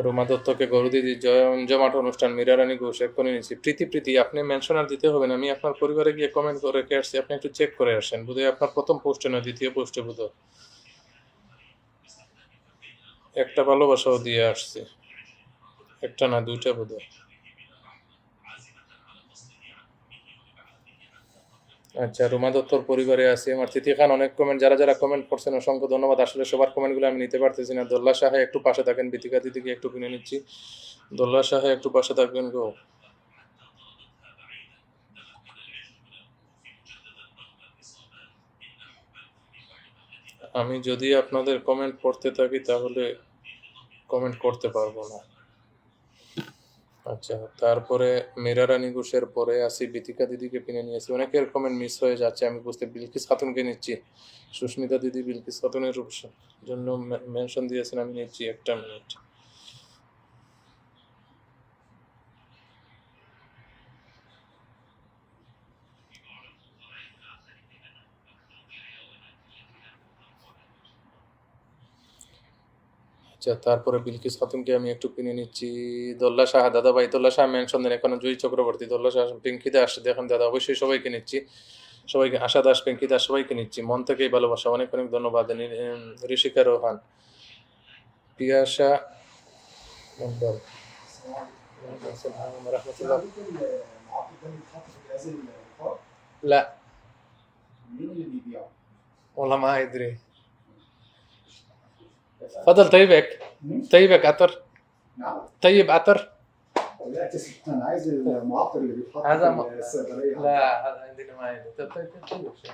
রোমা দত্তকে, গরু দিদি, জমজমাট অনুষ্ঠান, মীরা রানী ঘোষ এক্ষুনি নিচ্ছি। প্রীতি, আপনি মেনশন আর দিতে হবে না, আমি আপনার পরিবারে গিয়ে কমেন্ট করে রেখে আসছি, আপনি একটু চেক করে আসেন। বোধহয় আপনার প্রথম পোস্টে নয়, দ্বিতীয় পোস্টে বোধহয় একটা ভালোবাসাও দিয়ে আসছে, একটা না দুইটা বোধহয়। আচ্ছা, রোমা দত্তর পরিবারে আছি। আমার তিথি খান অনেক কমেন্ট, যারা যারা কমেন্ট করছেন অসংখ্য ধন্যবাদ। আসলে সবার কমেন্টগুলো আমি নিতে পারতেছি না। দোল্লা সাহে একটু পাশে থাকেন, বিতিকা দিদিকে একটু কিনে নিচ্ছি। দোল্লা সাহে একটু পাশে থাকবেন গো। আমি যদি আপনাদের কমেন্ট পড়তে থাকি তাহলে কমেন্ট করতে পারবো না। আচ্ছা, তারপরে মীরা রানী ঘোষের পরে আসি বিতিকা দিদিকে কিনে নিয়েছি। অনেকের কমেন্ট মিস হয়ে যাচ্ছে, আমি বুঝতে। বিলকিস খাতুনকে নিচ্ছি। সুস্মিতা দিদি বিলকিস খাতুনের জন্য মেনশন দিয়েছেন, আমি নিচ্ছি। একটা মিনিট। আচ্ছা, তারপরে বিলকিস খাতুনকে আমি একটু কিনে নিচ্ছি। দোল্লা শাহ, দাদা ভাই দোল্লা শাহ মেনশন দেন, এখনো জয়ী চক্রবর্তী, দোল্লা শাহ, পিঙ্কি দাস দেখেন দাদা, অবশ্যই সবাইকে নিচ্ছি। সবাইকে, আশা দাস, পিঙ্কি দাস, সবাইকে নিচ্ছি। মন থেকেই ভালোবাসা, অনেক অনেক ধন্যবাদ। ঋষিকা রোহান, পিয়াসা মন্ডল, রহমতুল্লাহ। لا والله ما ادري. تفضل. طيبك طيبك عطر. طيب عطر. لا تسمع، انا عايز المعطر اللي بيتحط هذا في الصيدليه. لا، هذا عندنا ما عندي. طيب شيء.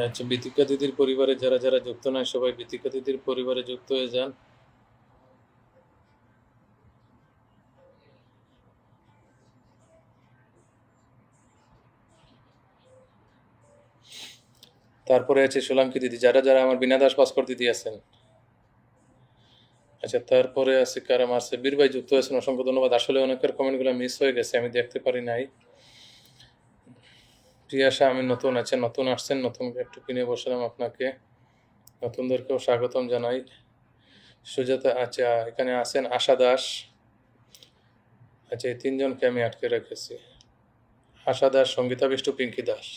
আচ্ছা, বিতিকা দিদির পরিবারে যারা যারা যুক্ত নয় সবাই বিতিকা দিদির পরিবারে যুক্ত হয়ে যান। তারপরে আছে সোলাঙ্কি দিদি, যারা যারা আমার বিনা দাস ভাস্কর দিদি আছেন। আচ্ছা, তারপরে আছে কারাম আছে, বীর ভাই যুক্ত হয়েছেন, অসংখ্য ধন্যবাদ। আসলে অনেকের কমেন্টগুলো মিস হয়ে গেছে, আমি দেখতে পারি নাই। প্রিয়াশা, আমি নতুন আছেন, নতুন আসছেন, নতুন একটু কিনে বসলাম আপনাকে, নতুনদেরকেও স্বাগতম জানাই। সুজাতা, আচ্ছা এখানে আছেন আশা দাস। আচ্ছা, এই তিনজনকে আমি আটকে রেখেছি। আশা দাস, সঙ্গীতা বিষ্টু, পিঙ্কি দাস।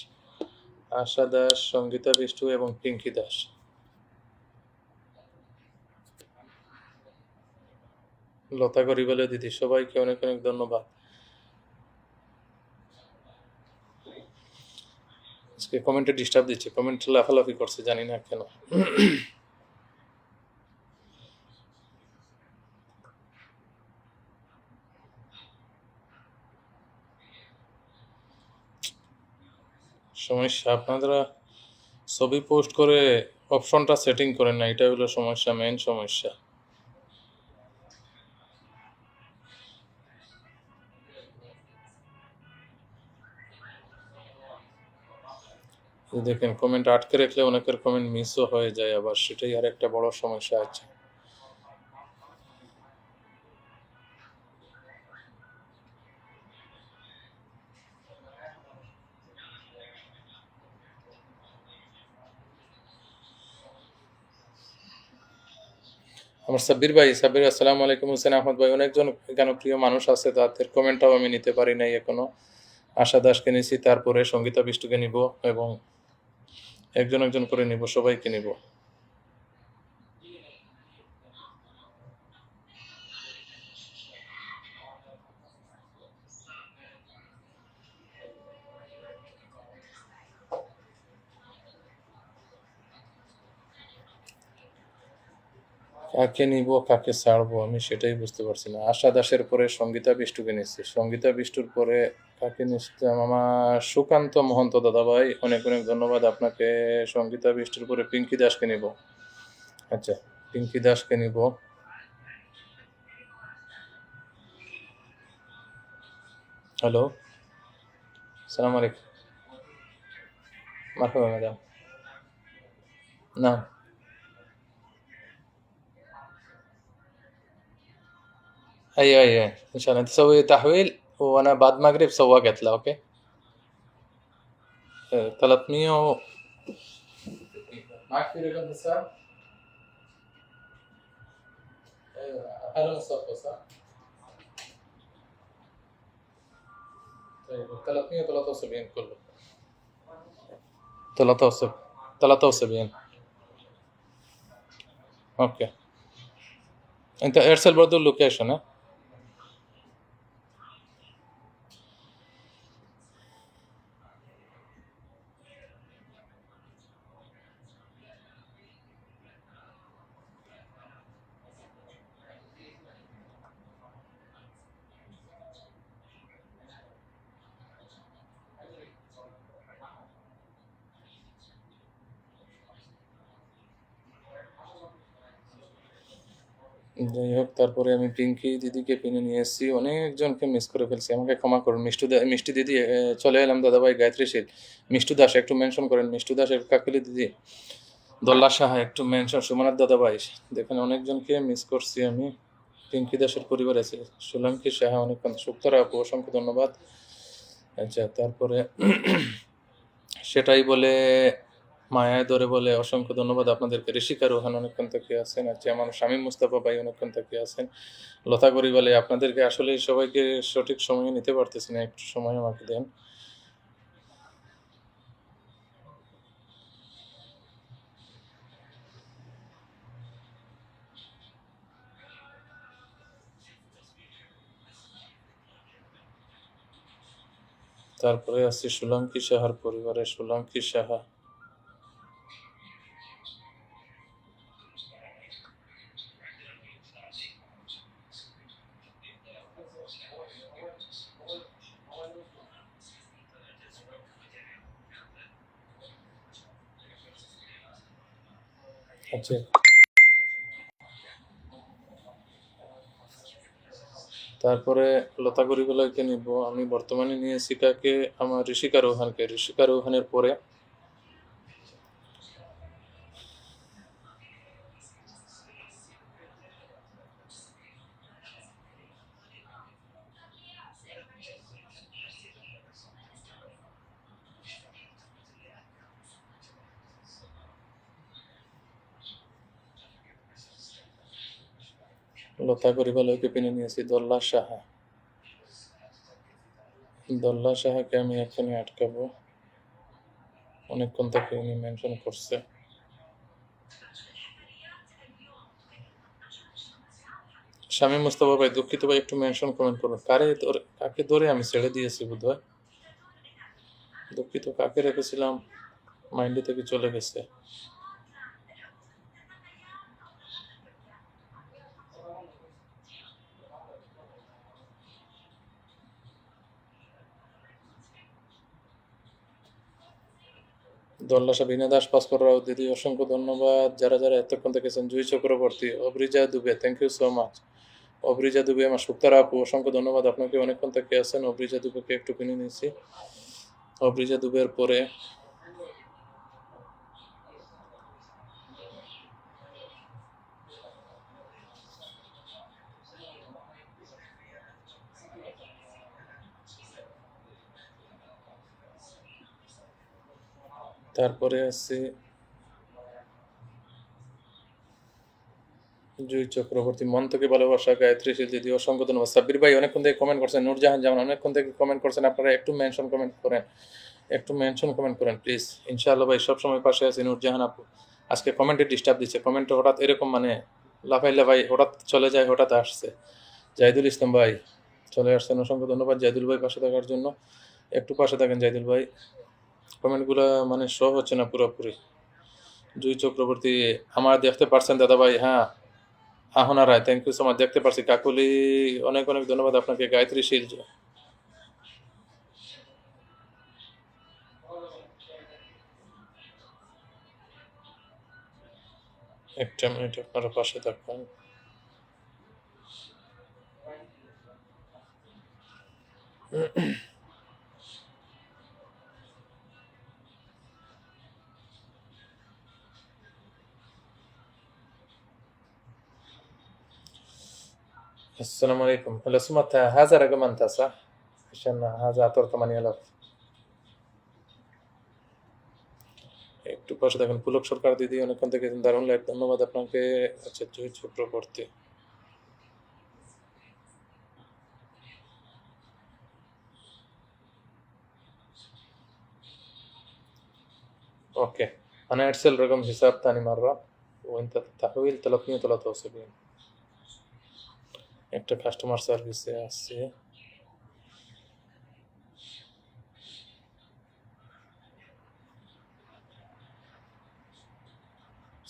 আশা দাস, সঙ্গীতা বিষ্টু এবং পিঙ্কি দাস। লতা গরিবালা দিদি, সবাইকে অনেক অনেক ধন্যবাদ। আজকে কমেন্টে ডিস্টার্ব দিচ্ছে, কমেন্ট লাফালাফি করছে, জানি না কেন। সমস্যা, আপনারা ছবি পোস্ট করে অপশনটা সেটিং করেন না, এটা হলো সমস্যা, মেইন সমস্যা। দেখেন, কমেন্ট আটকে রাখলে অনেকের কমেন্ট মিসও হয়ে যায়, আবার সেটাই আর একটা বড় সমস্যা আছে। আমার সাব্বির ভাই, সাব্বির আসসালামু আলাইকুম। হোসেন আহমদ ভাই, অনেকজন এখানে প্রিয় মানুষ আছে, তাদের কমেন্টটাও আমি নিতে পারি নাই এখনো। আশা দাসকে নিছি, তারপরে সঙ্গীতা বিষ্টুকে নিব এবং একজন একজন করে নিব, সবাইকে নিব। কাকে নিব কাকে ছাড়বো আমি সেটাই বুঝতে পারছি না। আশা দাসের পরে সঙ্গীতা বিষ্টুকে নিচ্ছি, সঙ্গীতা বিষ্টুর পরে কাকে নিচ্ছিলাম? আমার সুকান্ত মহন্ত দাদাভাই, অনেক অনেক ধন্যবাদ আপনাকে। সঙ্গীতা বিষ্টুর পরে পিঙ্কি দাসকে নিব। আচ্ছা, পিঙ্কি দাসকে নিব। হ্যালো, সালাম আলাইকুম। মারহাবা ম্যাডাম। نعم. ايوه ايوه، ان شاء الله انت تسوي تحويل وانا بعد المغرب سواقت له. اوكي. 300 معك في رقم حساب؟ ايوه، اهلا وسهلا. صح. طيب 373 كله. 73 73. اوكي، انت ارسل برضو اللوكيشن. ها. যাই হোক, তারপরে আমি পিঙ্কি দিদিকে কিনে নিয়ে এসেছি, অনেকজনকে মিস করে ফেলছি, আমাকে ক্ষমা করুন। মিষ্টি দিদি, চলে এলাম দাদাভাই। গায়ত্রী শীল, মিষ্টু দাস একটু মেনশন করেন, মিষ্টু দাস, কাকলি দিদি, দোল্লা সাহা একটু মেনশন, সুমনাথ দাদাভাই। দেখেন অনেকজনকে মিস করছি আমি। পিঙ্কি দাসের পরিবার আছে, সোলাঙ্কি সাহা, অনেকক্ষণ, সুক্তারা আপু, অসংখ্য ধন্যবাদ। আচ্ছা, তারপরে সেটাই বলে, মায়ায় ধরে বলে, অসংখ্য ধন্যবাদ আপনাদেরকে। ঋষিকা রোহান অনেকক্ষণ থেকে আছেন। আচ্ছা, আমার শামীম মুস্তাফা ভাই অনেকক্ষণ থেকে আছেন। লতা করি বলে, আপনাদেরকে আসলে সবাইকে সঠিক সময়ে নিতে পারতেছি না, একটু সময় আমাকে দেন। তারপরে আছে সোলাঙ্কি সাহার পরিবারে, সোলাঙ্কি সাহা। আচ্ছা, তারপরে লতা গরিবেলাকে নিব। আমি বর্তমানে নিয়েছি কাকে? আমার ঋষিকা রোহানকে। ঋষিকা রোহানের পরে লতা গরিবেলাকে কিনে নিয়েছি দোল্লা সাহা। দোল্লা সাহাকে আমি এখানে আটকাবো, অনেকক্ষণ থেকে উনি মেনশন করছে। শামীম মুস্তাফা ভাই, দুঃখিত ভাই, একটু মেনশন কমেন্ট করুন। কাকে ধরে আমি ছেড়ে দিয়েছি বোধহয়, দুঃখিত। কাকে রেখেছিলাম মাইন্ডে থেকে চলে গেছে। দোল্লা সাবিনা দাস, ভাস্কর রাও দিদি, অসংখ্য ধন্যবাদ। যারা যারা এতক্ষণ দেখেছেন, Jui Chakraborty, Abriza Dubey, thank you so much. Abriza Dubey, আমার সুক্তারা আপু, অসংখ্য ধন্যবাদ আপনাকে, অনেকক্ষণ থেকে আছেন। অব্রিজা দুবেকে একটু কিনে নিয়েছি। অব্রিজা দুবের পরে তারপরে আছে জুই চক্রবর্তী, মন থেকে ভালোবাসা, গায়ত্রী শীল দিদি, অসংখ্য ধন্যবাদ। সাব্বির ভাই অনেকক্ষণ থেকে কমেন্ট করছেন, নূরজাহান জামান অনেকক্ষণ থেকে কমেন্ট করছেন, আপনারা একটু মেনশন কমেন্ট করেন, একটু মেনশন কমেন্ট করেন প্লিজ। ইনশাআল্লাহ ভাই সবসময় পাশে আছি। নূরজাহান আপু আজকে কমেন্টে ডিস্টার্ব দিচ্ছে, কমেন্টে হঠাৎ এরকম মানে লাফাই লাফাই হঠাৎ চলে যায়, হঠাৎ আসছে। জাহিদুল ইসলাম ভাই চলে আসছেন, অসংখ্য ধন্যবাদ জাহিদুল ভাই পাশে থাকার জন্য। একটু পাশে থাকেন জাহিদুল ভাই, কমেন্টগুলো মানে শো হচ্ছে না পুরোপুরি। জুই চক্রবর্তী, আমার দেখতে পারছেন দাদা ভাই? হ্যাঁ, আহনা রায়, থ্যাংক ইউ সো মাচ, দেখতে পারছি। কাকুলি অনেক অনেক ধন্যবাদ আপনাকে। গায়ত্রী শীল, একটা মিনিট আপনারা পাশে থাকবেন। السلام عليكم، لو سمحت هذا رقم أنت صح؟ عشان هذا أعطر 8000. একটু পাশে থাকেন। পুলক সরকার দিদি অনেকক্ষণ থেকে দারুণ লাইভ, ধন্যবাদ আপনাকে। আচ্ছা, জয় চক্রবর্তী, اوكي انا ارسل رقم حساب ثاني مرة وانت تحويل 373. একটা কাস্টমার সার্ভিসে আসছে।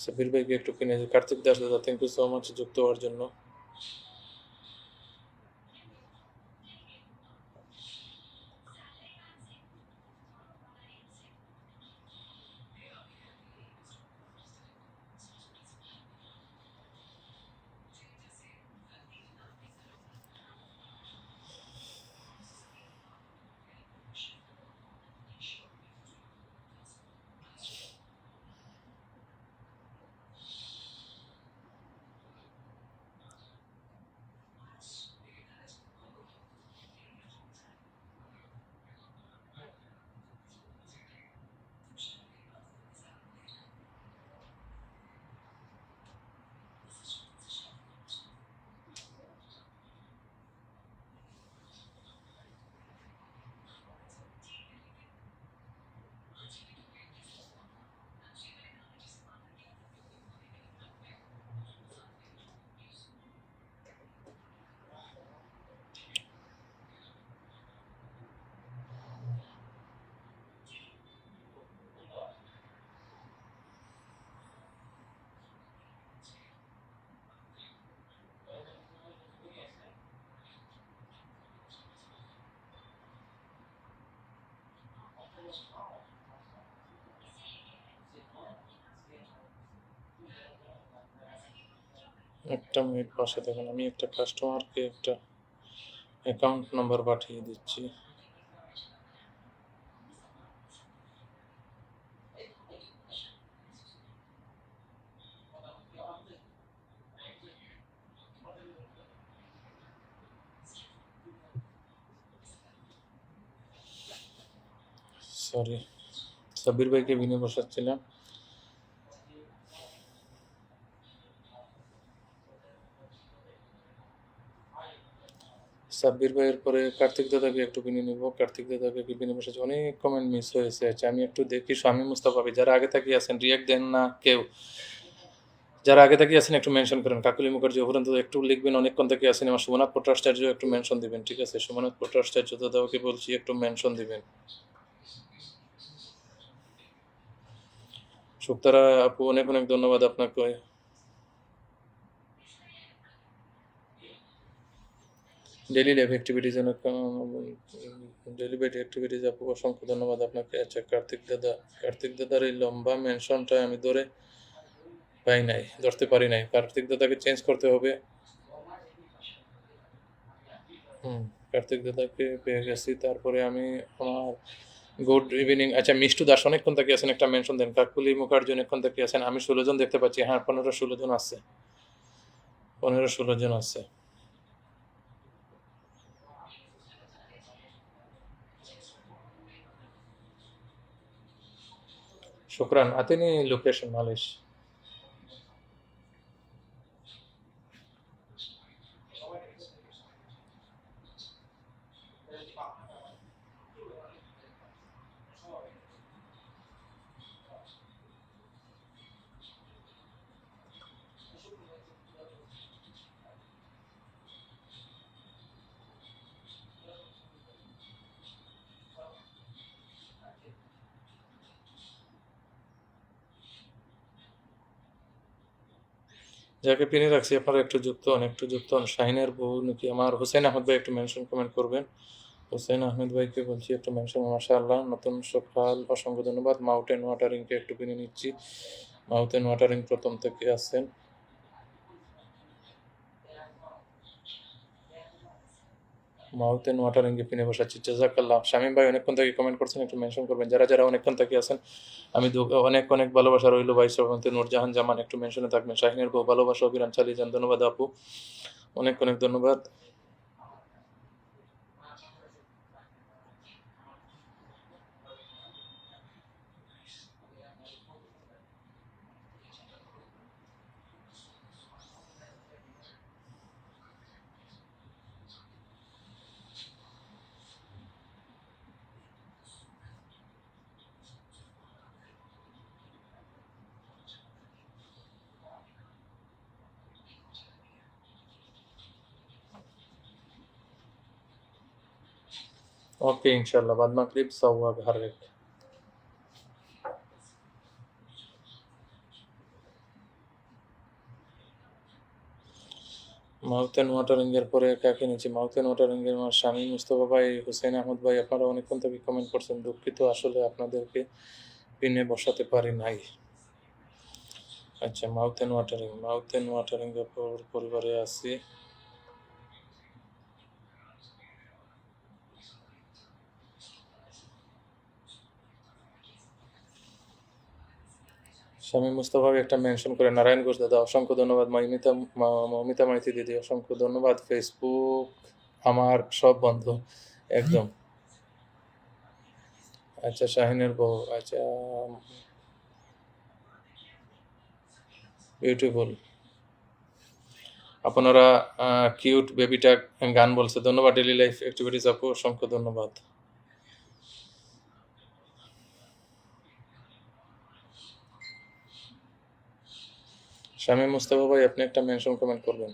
সাবির ভাইকে একটু কিনে, কার্তিক দাস দাদা থ্যাংক ইউ সো মাচ যুক্ত হওয়ার জন্য। একটা মিনিট পাশে থাকুন, আমি একটা কাস্টমারকে একটা অ্যাকাউন্ট নাম্বার পাঠিয়ে দিচ্ছি। সরি, সাব্বির ভাইকে বিনে বসাচ্ছিলাম। সাব্বির ভাইয়ের পরে কার্তিক দাদাকে একটু কিনে নিব। কার্তিক দাদাকে বিনে বসেছে, অনেক কমেন্ট মিস হয়েছে। আচ্ছা আমি একটু দেখি। স্বামী মুস্তাফা ভাই, যারা আগে থেকে আছেন রিয়াক্ট দেন না কেউ, যারা আগে থেকে আছেন একটু মেনশন করেন। কাকুলি মুখার্জি অপরান্ত একটু লিখবেন, অনেকক্ষণ থেকে আছেন। আমার সোমনাথ ভট্টাচার্য একটু মেনশন দিবেন, ঠিক আছে? সোমনাথ ভট্টাচার্য দাদাকে বলছি একটু মেনশন দিবেন। শুক্তারা আপু অনেক অনেক ধন্যবাদ আপনাকে। ডেইলি লাইফ অ্যাক্টিভিটিজ অনেক, ডেইলি লাইফ অ্যাক্টিভিটিজ আপু অসংখ্য ধন্যবাদ আপনাকে। আচ্ছা কার্তিক দাদা, কার্তিক দাদার এই লম্বা মেনশনটা আমি ধরতে পারি নাই। কার্তিক দাদাকে চেঞ্জ করতে হবে। কার্তিক দাদাকে পেয়ে গেছি। তারপরে আমি আমার গুড ইভিনিং, আচ্ছা মিষ্টু দাস অনেকক্ষণ থেকে আছেন, একটা মেনশন দেন। কাকুলি মুখার্জি অনেকক্ষণ থেকে আছেন। আমি 16 জন দেখতে পাচ্ছি। হ্যাঁ 15-16 জন আছে, 15-16 জন আছে। شكرا، اعطيني لوكيشن معلش. যাকে পিনে রাখছি আপনারা একটু যুক্ত হন, একটু যুক্ত হন। শাহিনের বউ নাকি আমার হুসেন আহমেদ ভাই, একটু মেনশন কমেন্ট করবেন। হুসেন আহমেদ ভাইকে বলছি একটু মেনশন। মাশাআল্লাহ, নতুন সকাল, অসংখ্য ধন্যবাদ। মাউন্টেন ওয়াটারিংকে একটু পিনে নিচ্ছি। মাউন্টেন ওয়াটারিং প্রথম থেকে আছেন। মাউথেন ওয়াটারিংকে পিনে বসাচ্ছি। জাজাকাল্লাহ। শামীম ভাই অনেকক্ষণ থেকে কমেন্ট করছেন, একটু মেনশন করবেন। যারা যারা অনেকক্ষণ থেকে আছেন, আমি অনেক অনেক ভালোবাসা রইল ভাই। শ্রবন্তী নূরজাহান জামান একটু মেনশনে থাকবেন। শাহিনের বউ ভালোবাসা অভিযান চালিয়ে যান। ধন্যবাদ আপু, অনেক অনেক ধন্যবাদ। ওকে ইনশাল্লাহ, বাদ মাগরিব সওয়াব হারেক। মাউথেন ওয়াটারিং এর পরে কাকে নিচ্ছি? মাউথেন ওয়াটারিং এর আমার স্বামী মুস্তফা ভাই, হুসেন আহমদ ভাই, আপনারা অনেকক্ষণ থেকে কমেন্ট করছেন। দুঃখিত, আসলে আপনাদেরকে পিনে বসাতে পারি নাই। আচ্ছা, মাউথেন ওয়াটারিং, মাউথেন ওয়াটারিং এর পরিবারে আছি। শামীম মুস্তফা ভাই একটা মেনশন করে। নারায়ণ ঘোষ দাদা অসংখ্য ধন্যবাদ। মমিতা মাইতি দিদি অসংখ্য ধন্যবাদ। ফেসবুক আমার সব বন্ধ একদম। আচ্ছা, শাহিনের বউ, আচ্ছা, বিউটিফুল। আপনারা কিউট বেবিটা গান বলছে, ধন্যবাদ। ডেলি লাইফ অ্যাক্টিভিটিস আপু অসংখ্য ধন্যবাদ। শামীম মুস্তফা ভাই আপনি একটা মেনশন কমেন্ট করবেন।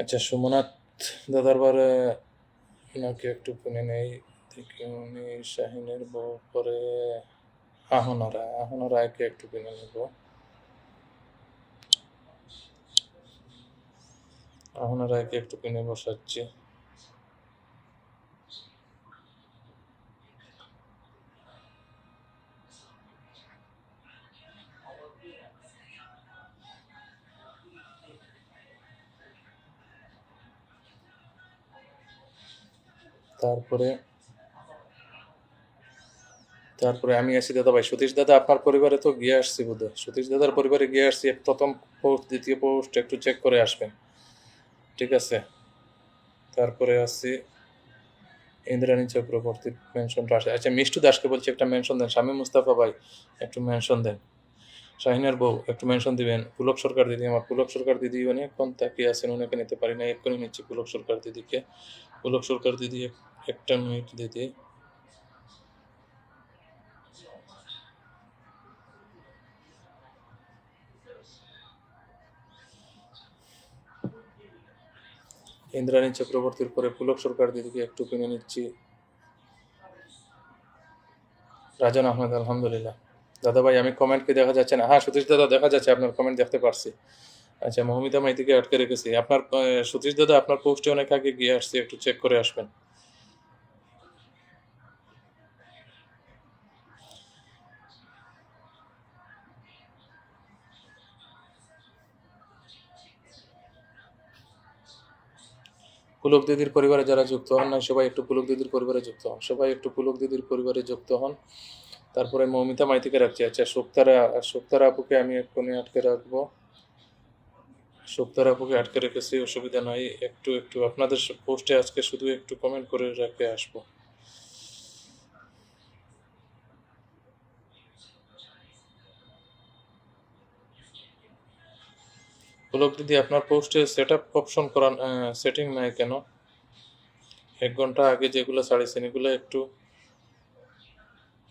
আচ্ছা, সুমনাথ দাদার বারে নাকি একটু শুনে নেই দেখি। উনি শাহিনের বউ পরে আহনারা একে একটু কিনে নেব। আহনারা একে একটু কিনে বসাচ্ছি। তারপরে তারপরে আমি আছি দাদা ভাই। সতীশ দাদা আপনার পরিবারে তো গিয়ে আসছি বোধহয়। সতীশ দাদার পরিবারে গিয়ে আসছি। প্রথম পোস্ট, দ্বিতীয় পোস্ট একটু চেক করে আসবেন, ঠিক আছে? তারপরে আছি ইন্দ্রাণী চক্রবর্তী, মেনশনটা আসে। আচ্ছা, মিষ্টু দাসকে বলছি একটা মেনশন দেন। শামীম মুস্তাফা ভাই একটু মেনশন দেন। শাহিনের বউ একটু মেনশন দিবেন। পুলক সরকার দিদি, আমার পুলক সরকার দিদি অনেকক্ষণ তাকিয়ে আছেন, ওনাকে নিতে পারি না, এক্ষুনি নিচ্ছি পুলক সরকার দিদিকে। পুলক সরকার দিদি একটা মিনিট দিদি। ইন্দ্রাণী চক্রবর্তীর পরে পুলক সরকার দিদিকে একটু কিনে নিচ্ছি। রাজন আহমেদ আলহামদুলিল্লাহ। দাদা ভাই আমি কমেন্ট কি দেখা যাচ্ছে না? হ্যাঁ সতীশ দাদা দেখা যাচ্ছে, আপনার কমেন্ট দেখতে পারছি। আচ্ছা, মৌমিতা মাইতিকে আটকে রেখেছি। আপনার সতীশ দাদা আপনার পোস্টে অনেক আগে গিয়ে আসছি, একটু চেক করে আসবেন। পুলক দিদির পরিবারে যারা যুক্ত হন না, সবাই একটু পুলক দিদির পরিবারে যুক্ত হন। সবাই একটু পুলক দিদির পরিবারে যুক্ত হন। তারপরে মৌমিতা মাইতিকে রাখছি। আচ্ছা, শুক্তারা আপুকে আমি এক্ষুনি আটকে রাখবো। শুক্তারা আপুকে আটকে রেখেছি, অসুবিধা নাই। একটু একটু আপনাদের পোস্টে আজকে শুধু একটু কমেন্ট করে রেখে আসবো। পুলক দিদি আপনার পোস্টে সেট আপ অপশন করান, সেটিং নাই কেন? 1 ঘন্টা আগে যেগুলো ছাড়িয়েছেন এগুলো একটু,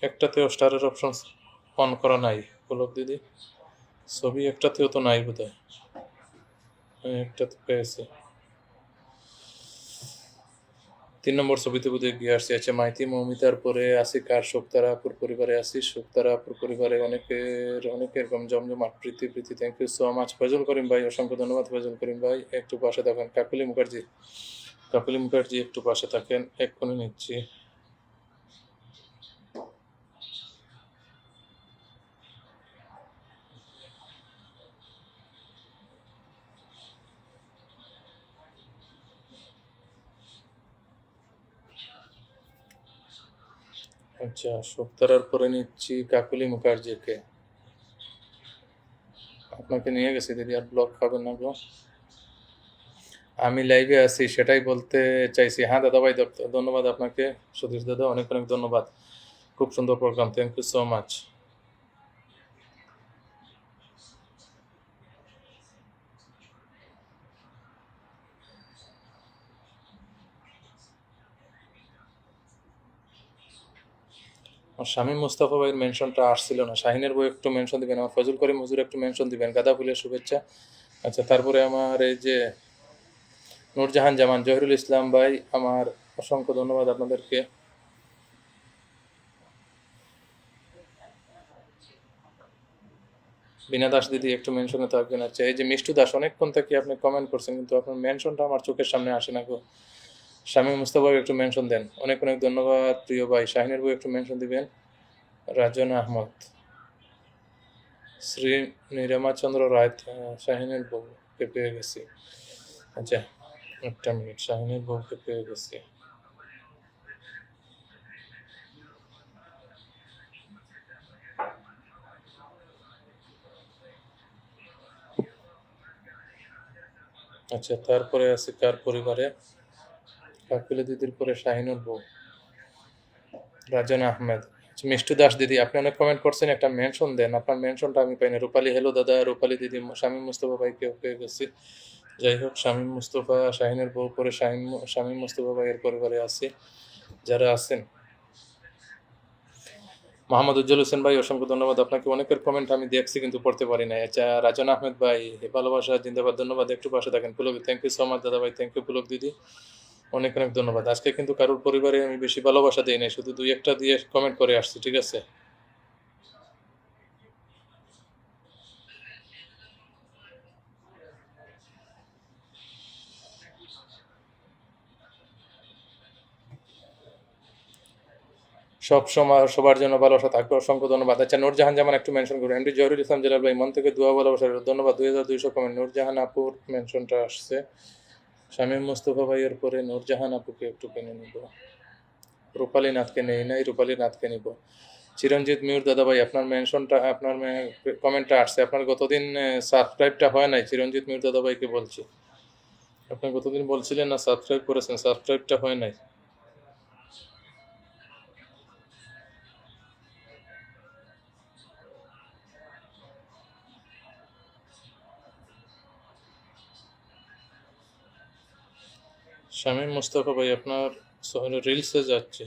একটাতেও স্টারের অপশন অন করা নাই পুলক দিদি। ছবি একটাতেও তো নাই বোধ হয়, একটাতে পেয়েছি। 3 নম্বর ছবিতে বোধহয় গিয়ে আসছি। আচ্ছা, মাইতি মৌমিতার পরে আসি কার? শুক্তারাপুর পরিবারে আসি। শুক্তারাপুর পরিবারে অনেকের কম জমজমাট। Priti thank you so much. Foyzul Karim ভাই, অসংখ্য ধন্যবাদ। ফয়জুল করিম ভাই একটু পাশে থাকেন। কাকুলি মুখার্জি একটু পাশে থাকেন, এক্ষুনি নিচ্ছি। আচ্ছা, শুক্তারার পরে নিচ্ছি কাকুলি মুখার্জিকে। আপনাকে নিয়ে গেছি দিদি, আর ব্লগ খাবেন না গো? আমি লাইভে আছি সেটাই বলতে চাইছি। হ্যাঁ দাদা ভাই, ধন্যবাদ আপনাকে। সুধীর দাদা, অনেক অনেক ধন্যবাদ। খুব সুন্দর programme, thank you so much. আমার শামীম মুস্তাফা ভাইয়ের মেনশনটা আসছিল না। শাহিনের বই একটু মেনশন দিবেন। আমার ফজল করিম হুজুর একটু মেনশন দিবেন। গাদা ফুলের শুভেচ্ছা। আচ্ছা, তারপরে আমার এই যে নূরজাহান জামান, জহিরুল ইসলাম ভাই, আমার অসংখ্য ধন্যবাদ আপনাদেরকে। বিনা দাস দিদি একটু মেনশনে থাকবেন। আচ্ছা, এই যে মিষ্টু দাস, অনেকক্ষণ থেকে আপনি কমেন্ট করছেন কিন্তু আপনার মেনশনটা আমার চোখের সামনে আসে না গো। শামীম মুস্তাফা একটু মেনশন দেন, অনেক অনেক ধন্যবাদ প্রিয় ভাই। শাহিনের বই একটু মেনশন দিবেন। রাজন আহমদ, শ্রী নিরামাচন্দ্র রায়, শাহিনের বউকে পেয়ে গেছি। আচ্ছা, একটা মিনিট, শাহিনের বউকে পেয়ে গেছি। আচ্ছা, তারপরে আছে কার পরিবারে? কাকুলি দিদির পরে শাহিনুর বউ, রাজন আহমেদ। আচ্ছা, মিষ্টু দাস দিদি, আপনি অনেক কমেন্ট করছেন, একটা মেনশন দেন। আপনার মেনশনটা আমি পাইনি। রূপালী, হ্যালো দাদা। রূপালী দিদি, শামীম মুস্তফা ভাইকে পেয়ে গেছি। যাই হোক, শামীম মুস্তফা, শাহিনের বউ পরে শামীম মুস্তফা ভাইয়ের পরিবারে আছে যারা আছেন। মোহাম্মদ উজ্জ্বল হোসেন ভাই, অসংখ্য ধন্যবাদ আপনাকে। অনেকের কমেন্ট আমি দেখছি কিন্তু পড়তে পারি না। আচ্ছা, রাজন আহমেদ ভাই, ভালোবাসা জিন্দাবাদ, ধন্যবাদ। একটু পাশে থাকেন। Pulak, thank you so much দাদা ভাই, থ্যাংক ইউ পুলক দিদি, অনেক অনেক ধন্যবাদ। আজকে কিন্তু কারোর পরিবারে আমি বেশি ভালোবাসা দিই নাই, শুধু দুই একটা দিয়ে কমেন্ট করে আসছি, ঠিক আছে? সব সময় সবার জন্য ভালোবাসা থাকবে, অসংখ্য ধন্যবাদ। আচ্ছা, নূরজাহান জামান একটু মেনশন করুন। এমডি জহিরুল ইসলাম জেলাল ভাই, মন থেকে দোয়া ভালোবাসা রইলো, ধন্যবাদ। 2200 কমেন্ট। নূরজাহান আপুর মেনশনটা আসছে। শামীম মুস্তফা ভাইয়ের পরে নূরজাহান আপুকে একটু কিনে নিব। রূপালী নাথকে নেই নাই, রূপালী নাথকে নিব। চিরঞ্জিত মিউর দাদা ভাই, আপনার মেনশনটা, আপনার কমেন্টটা আসছে। আপনার গতদিন সাবস্ক্রাইবটা হয় নাই। চিরঞ্জিত মিউর দাদা ভাইকে বলছি, আপনি গতদিন বলছিলেন না সাবস্ক্রাইব করেছেন, সাবস্ক্রাইবটা হয় নাই। শামীম মুস্তফা ভাই, আপনার রিলসে যাচ্ছে।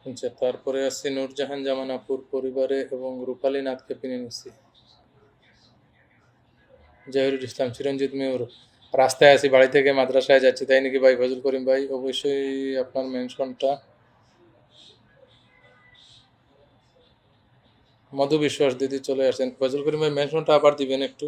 আচ্ছা, তারপরে আছে নূরজাহান জামান আপুর পরিবারে এবং রূপালী নাথকে কিনে নিচ্ছি। জহিরুল ইসলাম, চিরঞ্জিত মিউর, রাস্তায় আছি, বাড়ি থেকে মাদ্রাসায় যাচ্ছি। তাই নাকি ভাই? ফজল করিম ভাই, অবশ্যই আপনার মেনশনটা। মধু বিশ্বাস দিদি চলে আসেন। ফজল করিম ভাই, মেনশনটা আবার দিবেন একটু।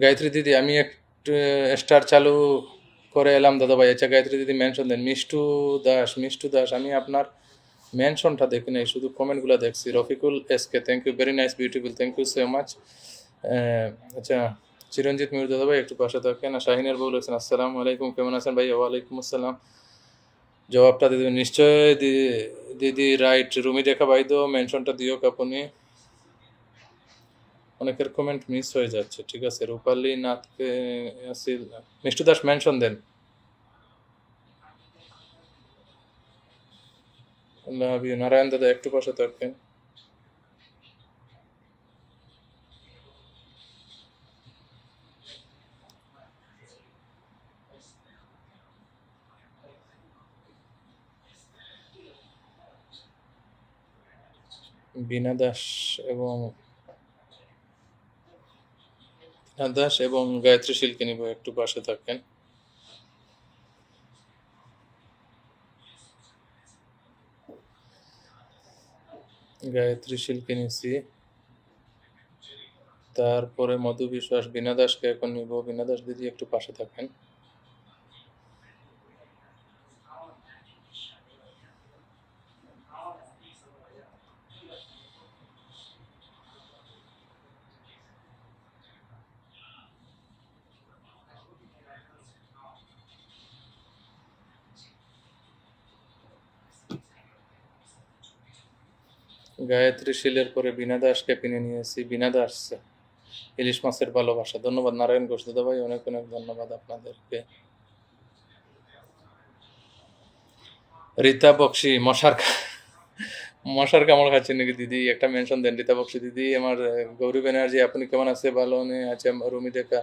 গায়ত্রী দিদি, আমি একটু স্টার চালু করে এলাম দাদা ভাই। আচ্ছা, গায়ত্রী দিদি মেনশন দেন। মিষ্টু দাস, আমি আপনার মেনশনটা দেখি নাই, শুধু কমেন্টগুলো দেখছি। Rafiqul SK, thank you, very nice, beautiful, thank you so much. আচ্ছা, চিরঞ্জিত মিউর দাদা ভাই একটু পাশে থাকেন। শাহিনের বউ লিখছেন, আসসালামু আলাইকুম, কেমন আছেন ভাই? ওয়ালাইকুম আসসালাম। জবাবটা দিদি নিশ্চয় দিদি, রাইট। রুমি রেখা ভাই, তো মেনশনটা দিও কাপুনি। অনেকের কমেন্ট মিস হয়ে যাচ্ছে, ঠিক আছে? রূপালী নাথকে আসিল, মিষ্টু দাস মেনশন দেন। Love you. নারায়ণ দাদা একটু পাশে থাকবেন। বীণা দাস এবং গায়ত্রী শিলকে নিব, একটু পাশে থাকেন। গায়ত্রী শিলকে নিছি, তারপরে মধু বিশ্বাস, বীণা দাসকে এখন নিব। বীণা দাস দিদি একটু পাশে থাকেন। গায়ত্রী শিলের পরে বীণা দাসকে কিনে নিয়েছি। বীণা দাস, ইলিশ মাছের ভালোবাসা। ধন্যবাদ নারায়ণ ঘোষ দাদা ভাই, অনেক অনেক ধন্যবাদ আপনাদেরকে। রীতা বক্সি, মশার কামড় খাচ্ছেন নাকি দিদি? একটা মেনশন দেন রীতা বক্সি দিদি। আমার গৌরী ব্যানার্জি, আপনি কেমন আছে? ভালো আছে? রুমি দেখা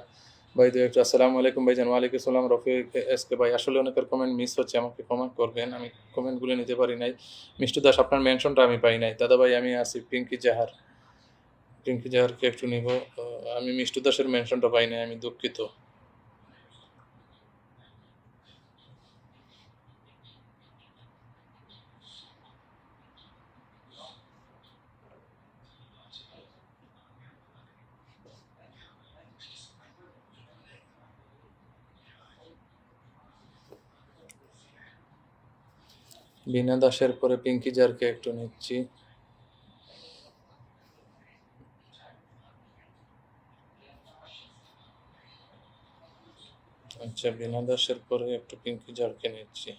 ভাই দু একটু আসসালামু আলাইকুম ভাইজান। ওয়ালাইকুম সালাম রফিক এসকে ভাই। আসলে অনেকের কমেন্ট মিস হচ্ছে, আমাকে কমেন্ট করবেন, আমি কমেন্টগুলো নিতে পারি নাই। মিষ্টু দাস, আপনার মেনশনটা আমি পাই নাই। দাদা ভাই আমি আছি। পিঙ্কি জাহারকে একটু নিব। আমি মিষ্টু দাসের মেনশনটা পাই নাই, আমি দুঃখিত। বীণা দাসের পরে পিঙ্কি জারকে একটু নিচ্ছি। আচ্ছা, বীণা দাসের পরে একটু পিঙ্কি জারকে নিচ্ছি।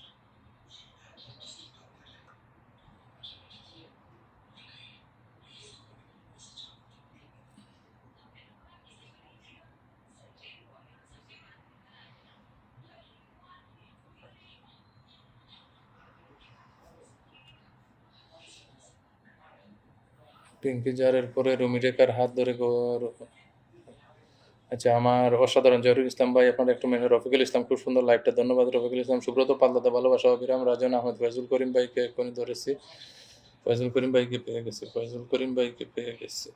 পিঙ্কি জারের পরে রুমি রেখার হাত ধরে আচ্ছা, আমার অসাধারণ জহিরুল ইসলাম ভাই, আপনার একটু রফিকুল ইসলাম, খুব সুন্দর লাইভটা, ধন্যবাদ রফিকুল ইসলাম। সুব্রত পালদাদা ভালোবাসা অবিরাম। রাজন আহমেদ, ফয়জুল করিম ভাইকে এখনই ধরেছি। ফয়জুল করিম ভাইকে পেয়ে গেছি।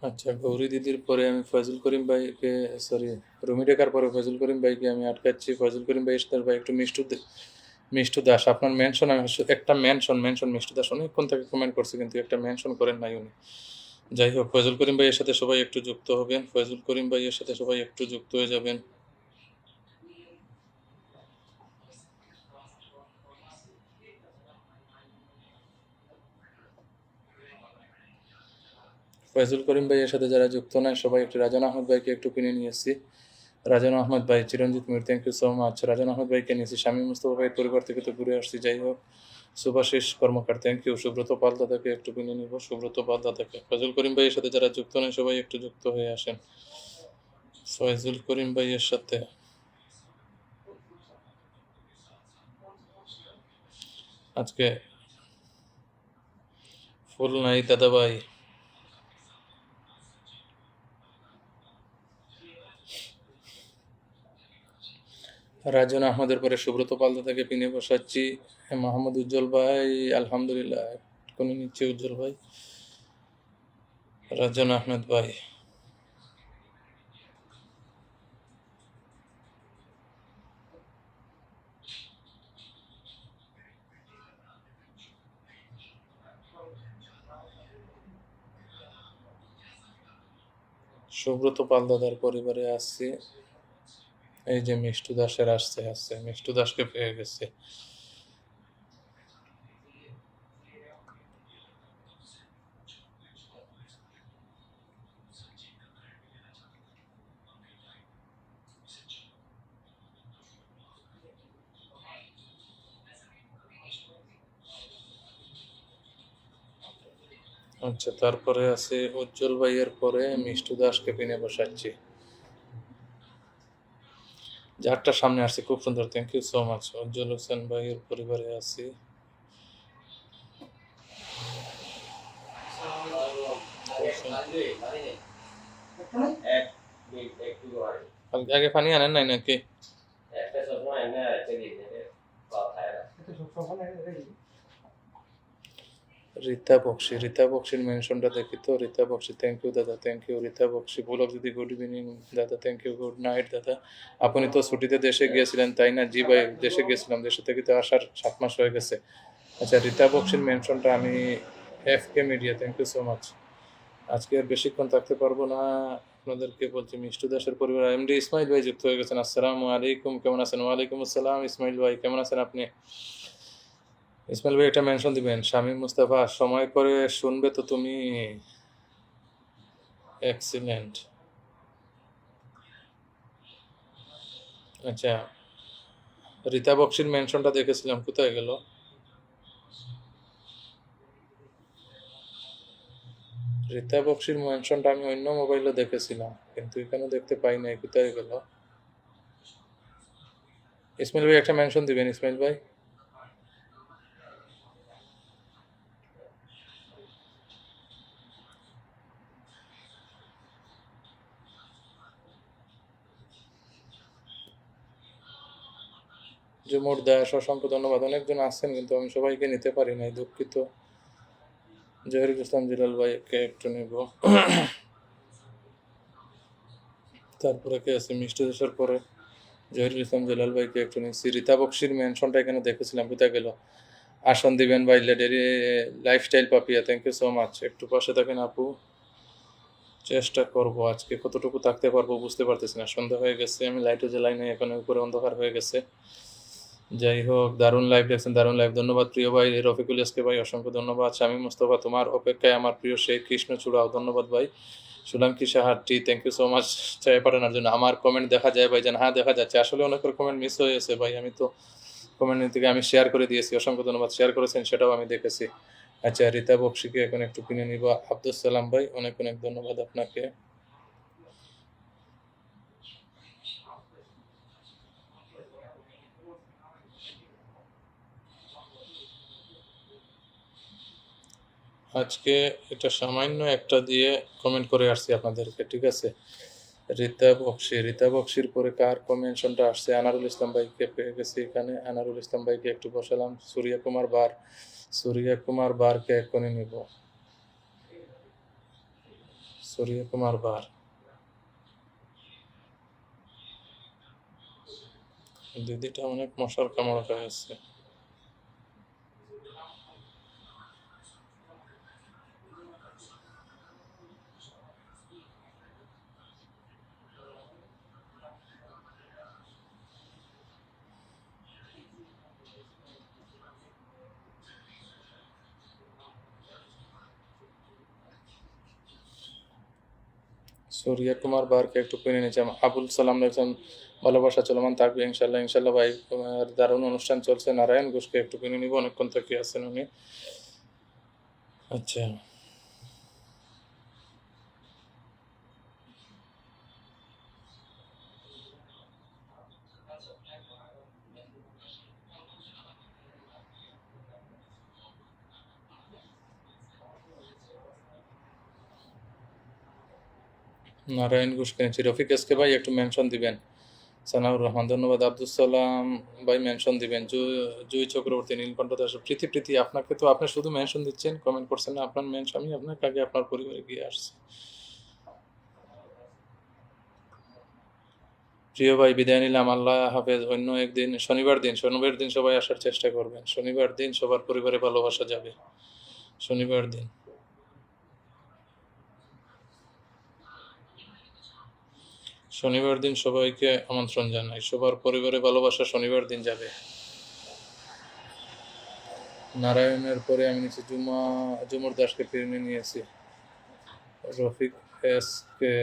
আচ্ছা, গৌরী দিদির পরে আমি ফয়জুল করিম ভাইকে, সরি, রুমি রেখার পরে ফয়জুল করিম ভাইকে আমি আটকাচ্ছি। ফয়জুল করিম ভাই সাথে ভাই একটু মিষ্টু দাস, আপনার মেনশন আমি একটা মেনশন মিষ্টু দাস অনেকক্ষণ থেকে কমেন্ট করছে, কিন্তু একটা মেনশন করেন নাই উনি। যাই হোক, ফয়জুল করিম ভাইয়ের সাথে সবাই একটু যুক্ত হবেন। ফয়জুল করিম ভাইয়ের সাথে সবাই একটু যুক্ত হয়ে যাবেন। ফয়জুল করিম ভাইয়ের সাথে যারা যুক্ত নয় সবাই একটু, রাজন আহমদ ভাইকে একটু কিনে নিয়েছি। রাজন আহমদ ভাই, Chiranjit Mir, thank you so much. Rajan Ahmed ভাইকে নিয়েছি। স্বামী মুস্তফা ভাইয়ের পরিবার থেকে তো ঘুরে আসছি। যাই হোক, সুভাশিস কর্মকার, থ্যাংক ইউ। সুব্রত পাল দাদাকে একটু কিনে নিব, সুব্রত পাল দাদাকে। ফয়জুল করিম ভাইয়ের সাথে যারা যুক্ত নয় সবাই একটু যুক্ত হয়ে আসেন। ফয়জুল করিম ভাইয়ের সাথে আজকে ফুল নাই দাদা ভাই। রাজন আহমদের পরে সুব্রত পালদা থেকে পিনে বসাচ্ছি। মোহাম্মদ উজ্জ্বল ভাই, আলহামদুলিল্লাহ কোন নিচ্ছে উজ্জ্বল ভাই। রাজন আহমেদ ভাই, সুব্রত পালদাদার পরিবারে আসছি। এই যে মিষ্টু দাসের আসছে, মিষ্টু দাসকে পেয়ে গেছে। আচ্ছা, তারপরে আছে উজ্জ্বল ভাইয়ের পরে মিষ্টু দাসকে পিনে বসাচ্ছি, যারটা সামনে আসছে খুব সুন্দর, থ্যাংক ইউ সো মাচ। উজ্জ্বল হোসেন ভাইয়ের পরিবারে আছি। আগে পানি আনেন নাই নাকি? রীতা বক্সির মেনশনটা দেখি তো। রীতা বক্সি, থ্যাংক ইউ দাদা, থ্যাংক ইউ রীতা বক্সি। বলক যদি গুড ইভিনিং দাদা, থ্যাংক ইউ, গুড নাইট দাদা। আপনি তো ছুটিতে দেশে গিয়েছিলেন তাই না? জি ভাই, দেশে গিয়েছিলাম, দেশে থেকে তো আসার 7 মাস হয়ে গেছে। আচ্ছা, রীতা বক্সির মেনশনটা আমি FK media, thank you so much. আজকে আর বেশিক্ষণ থাকতে পারবো না, আপনাদেরকে বলছি মিষ্টু দাসের পরিবার। এমডি ইসমাইল ভাই যুক্ত হয়ে গেছেন, আসসালামু আলাইকুম, কেমন আছেন? ওয়ালাইকুম আসসালাম ইসমাইল ভাই, কেমন আছেন আপনি? ইসমাইল ভাই এটা মেনশন দিবেন, শামীম মুস্তাফা সময় করে শুনবে তো তুমি, এক্সিলেন্ট। আচ্ছা, রীতা বক্সির মেনশনটা দেখেছিলাম, কোথায় গেল? রীতা বক্সির মেনশনটা আমি অন্য মোবাইলে দেখেছিলাম, কিন্তু এখানে দেখতে পাই নাই, কোথায় গেল? ইসমাইল ভাই একটা মেনশন দিবেন, ইসমাইল ভাই। জুমুর দাস, অসংখ্য ধন্যবাদ। অনেকজন আসছেন কিন্তু আমি সবাইকে নিতে পারি নাই, দুঃখিত। জহিরুল ইসলাম জিলাল ভাইকে একটু নেব। তারপরে কে আছে? মিষ্টি দেশের পরে জহিরুল ইসলাম জিলাল ভাইকে একটু নিচ্ছি। রীতা বক্সির মেনশনটা এখানে দেখেছিলাম, কোথায় গেল? আসন দিবেন ভাই, লেডেরি lifestyle Papiya, thank you so much. একটু পাশে থাকেন আপু, চেষ্টা করব। আজকে কতটুকু থাকতে পারবো বুঝতে পারতেছি না, সন্ধ্যা হয়ে গেছে, আমি লাইটও জ্বালাই নাই, এখন উপরে অন্ধকার হয়ে গেছে। যাই হোক, দারুণ লাইভ দেখছেন, দারুণ লাইভ, ধন্যবাদ প্রিয় ভাই রফিকুল এসকে ভাই, অসংখ্য ধন্যবাদ। শামীম মুস্তফা, তোমার অপেক্ষায় আমার প্রিয় শেখ কৃষ্ণ চূড়াও, ধন্যবাদ ভাই। সুলাঙ্কি সাহাটি, থ্যাংক ইউ সো মাচ চাই পাঠানোর জন্য। আমার কমেন্ট দেখা যায় ভাই? জান হ্যাঁ, দেখা যাচ্ছে। আসলে অনেকের কমেন্ট মিস হয়েছে ভাই, আমি তো কমেন্ট থেকে আমি শেয়ার করে দিয়েছি, অসংখ্য ধন্যবাদ, শেয়ার করেছেন সেটাও আমি দেখেছি। আচ্ছা, রীতা বক্সিকে এখন একটু কিনে নিব। আব্দুল সালাম ভাই, অনেক অনেক ধন্যবাদ আপনাকে। আজকে এটা সামান্য একটা দিয়ে কমেন্ট করে আসছি আপনাদেরকে, ঠিক আছে? রীতা বক্সির পরে কার কমেন্টশনটা আসছে? আনারুল ইসলাম ভাইকে পেয়ে গেছি এখানে, আনারুল ইসলাম ভাইকে একটু বসালাম। সূর্য কুমার বারকে এখনই নিব। সূর্য কুমার বার, দিদিটা অনেক মশার কামড় খাইছে। সূর্য কুমার বারকে একটু কিনে নিয়েছিলাম। আবুল সালাম লিখছেন, ভালোবাসা চলমান থাকবে ইনশাল্লাহ, ইনশাল্লাহ ভাই। আর দারুণ অনুষ্ঠান চলছে। নারায়ণ ঘোষকে একটু কিনে নিব, অনেকক্ষণ থেকে আছেন উনি। আচ্ছা, নারায়ণ ঘোষ কিনেছি। রফিক এসকে ভাই একটু মেনশন দিবেন। সানাউর রহমান, ধন্যবাদ। আব্দুল সালাম ভাই মেনশন দিবেন। জুই চক্রবর্তী, নীলকণ্ঠ দাস, প্রীতি, আপনাকে তো আপনি শুধু মেনশন দিচ্ছেন, কমেন্ট করছেন না। আপনার মেনশন, আমি আপনাকে আগে আপনার পরিবারে গিয়ে আসছি। প্রিয় ভাই, বিদায় নিলাম, আল্লাহ হাফেজ। অন্য একদিন শনিবার দিন সবাই আসার চেষ্টা করবেন। শনিবার দিন সবার পরিবারে ভালোবাসা যাবে। শনিবার দিন সবাইকে আমন্ত্রণ জানাই, সবার পরিবারে ভালোবাসা শনিবার দিন যাবে। নারায়ণের পরে আমি নিচ্ছি জুমুর দাসকে ফিরে নিয়েছি। Rafiq S K,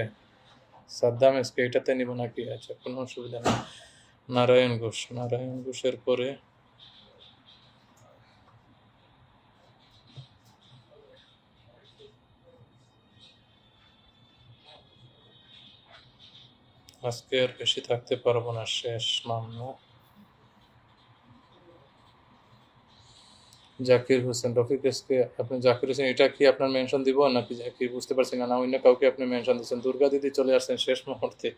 Saddam S K, এটাতে নিব নাকি? আচ্ছা, কোনো অসুবিধা নেই। নারায়ণ ঘোষের পরে আজকে আর বেশি থাকতে পারবো না, শেষ মামলা। জাকির হোসেন, রফিক এসকে, আপনি জাকির হোসেন, এটা কি আপনার মেনশন দিব নাকি কি বুঝতে পারছি না, না অন্য কাউকে আপনি মেনশন দিচ্ছেন? দুর্গা দিদি চলে আসছেন শেষ মুহূর্তে,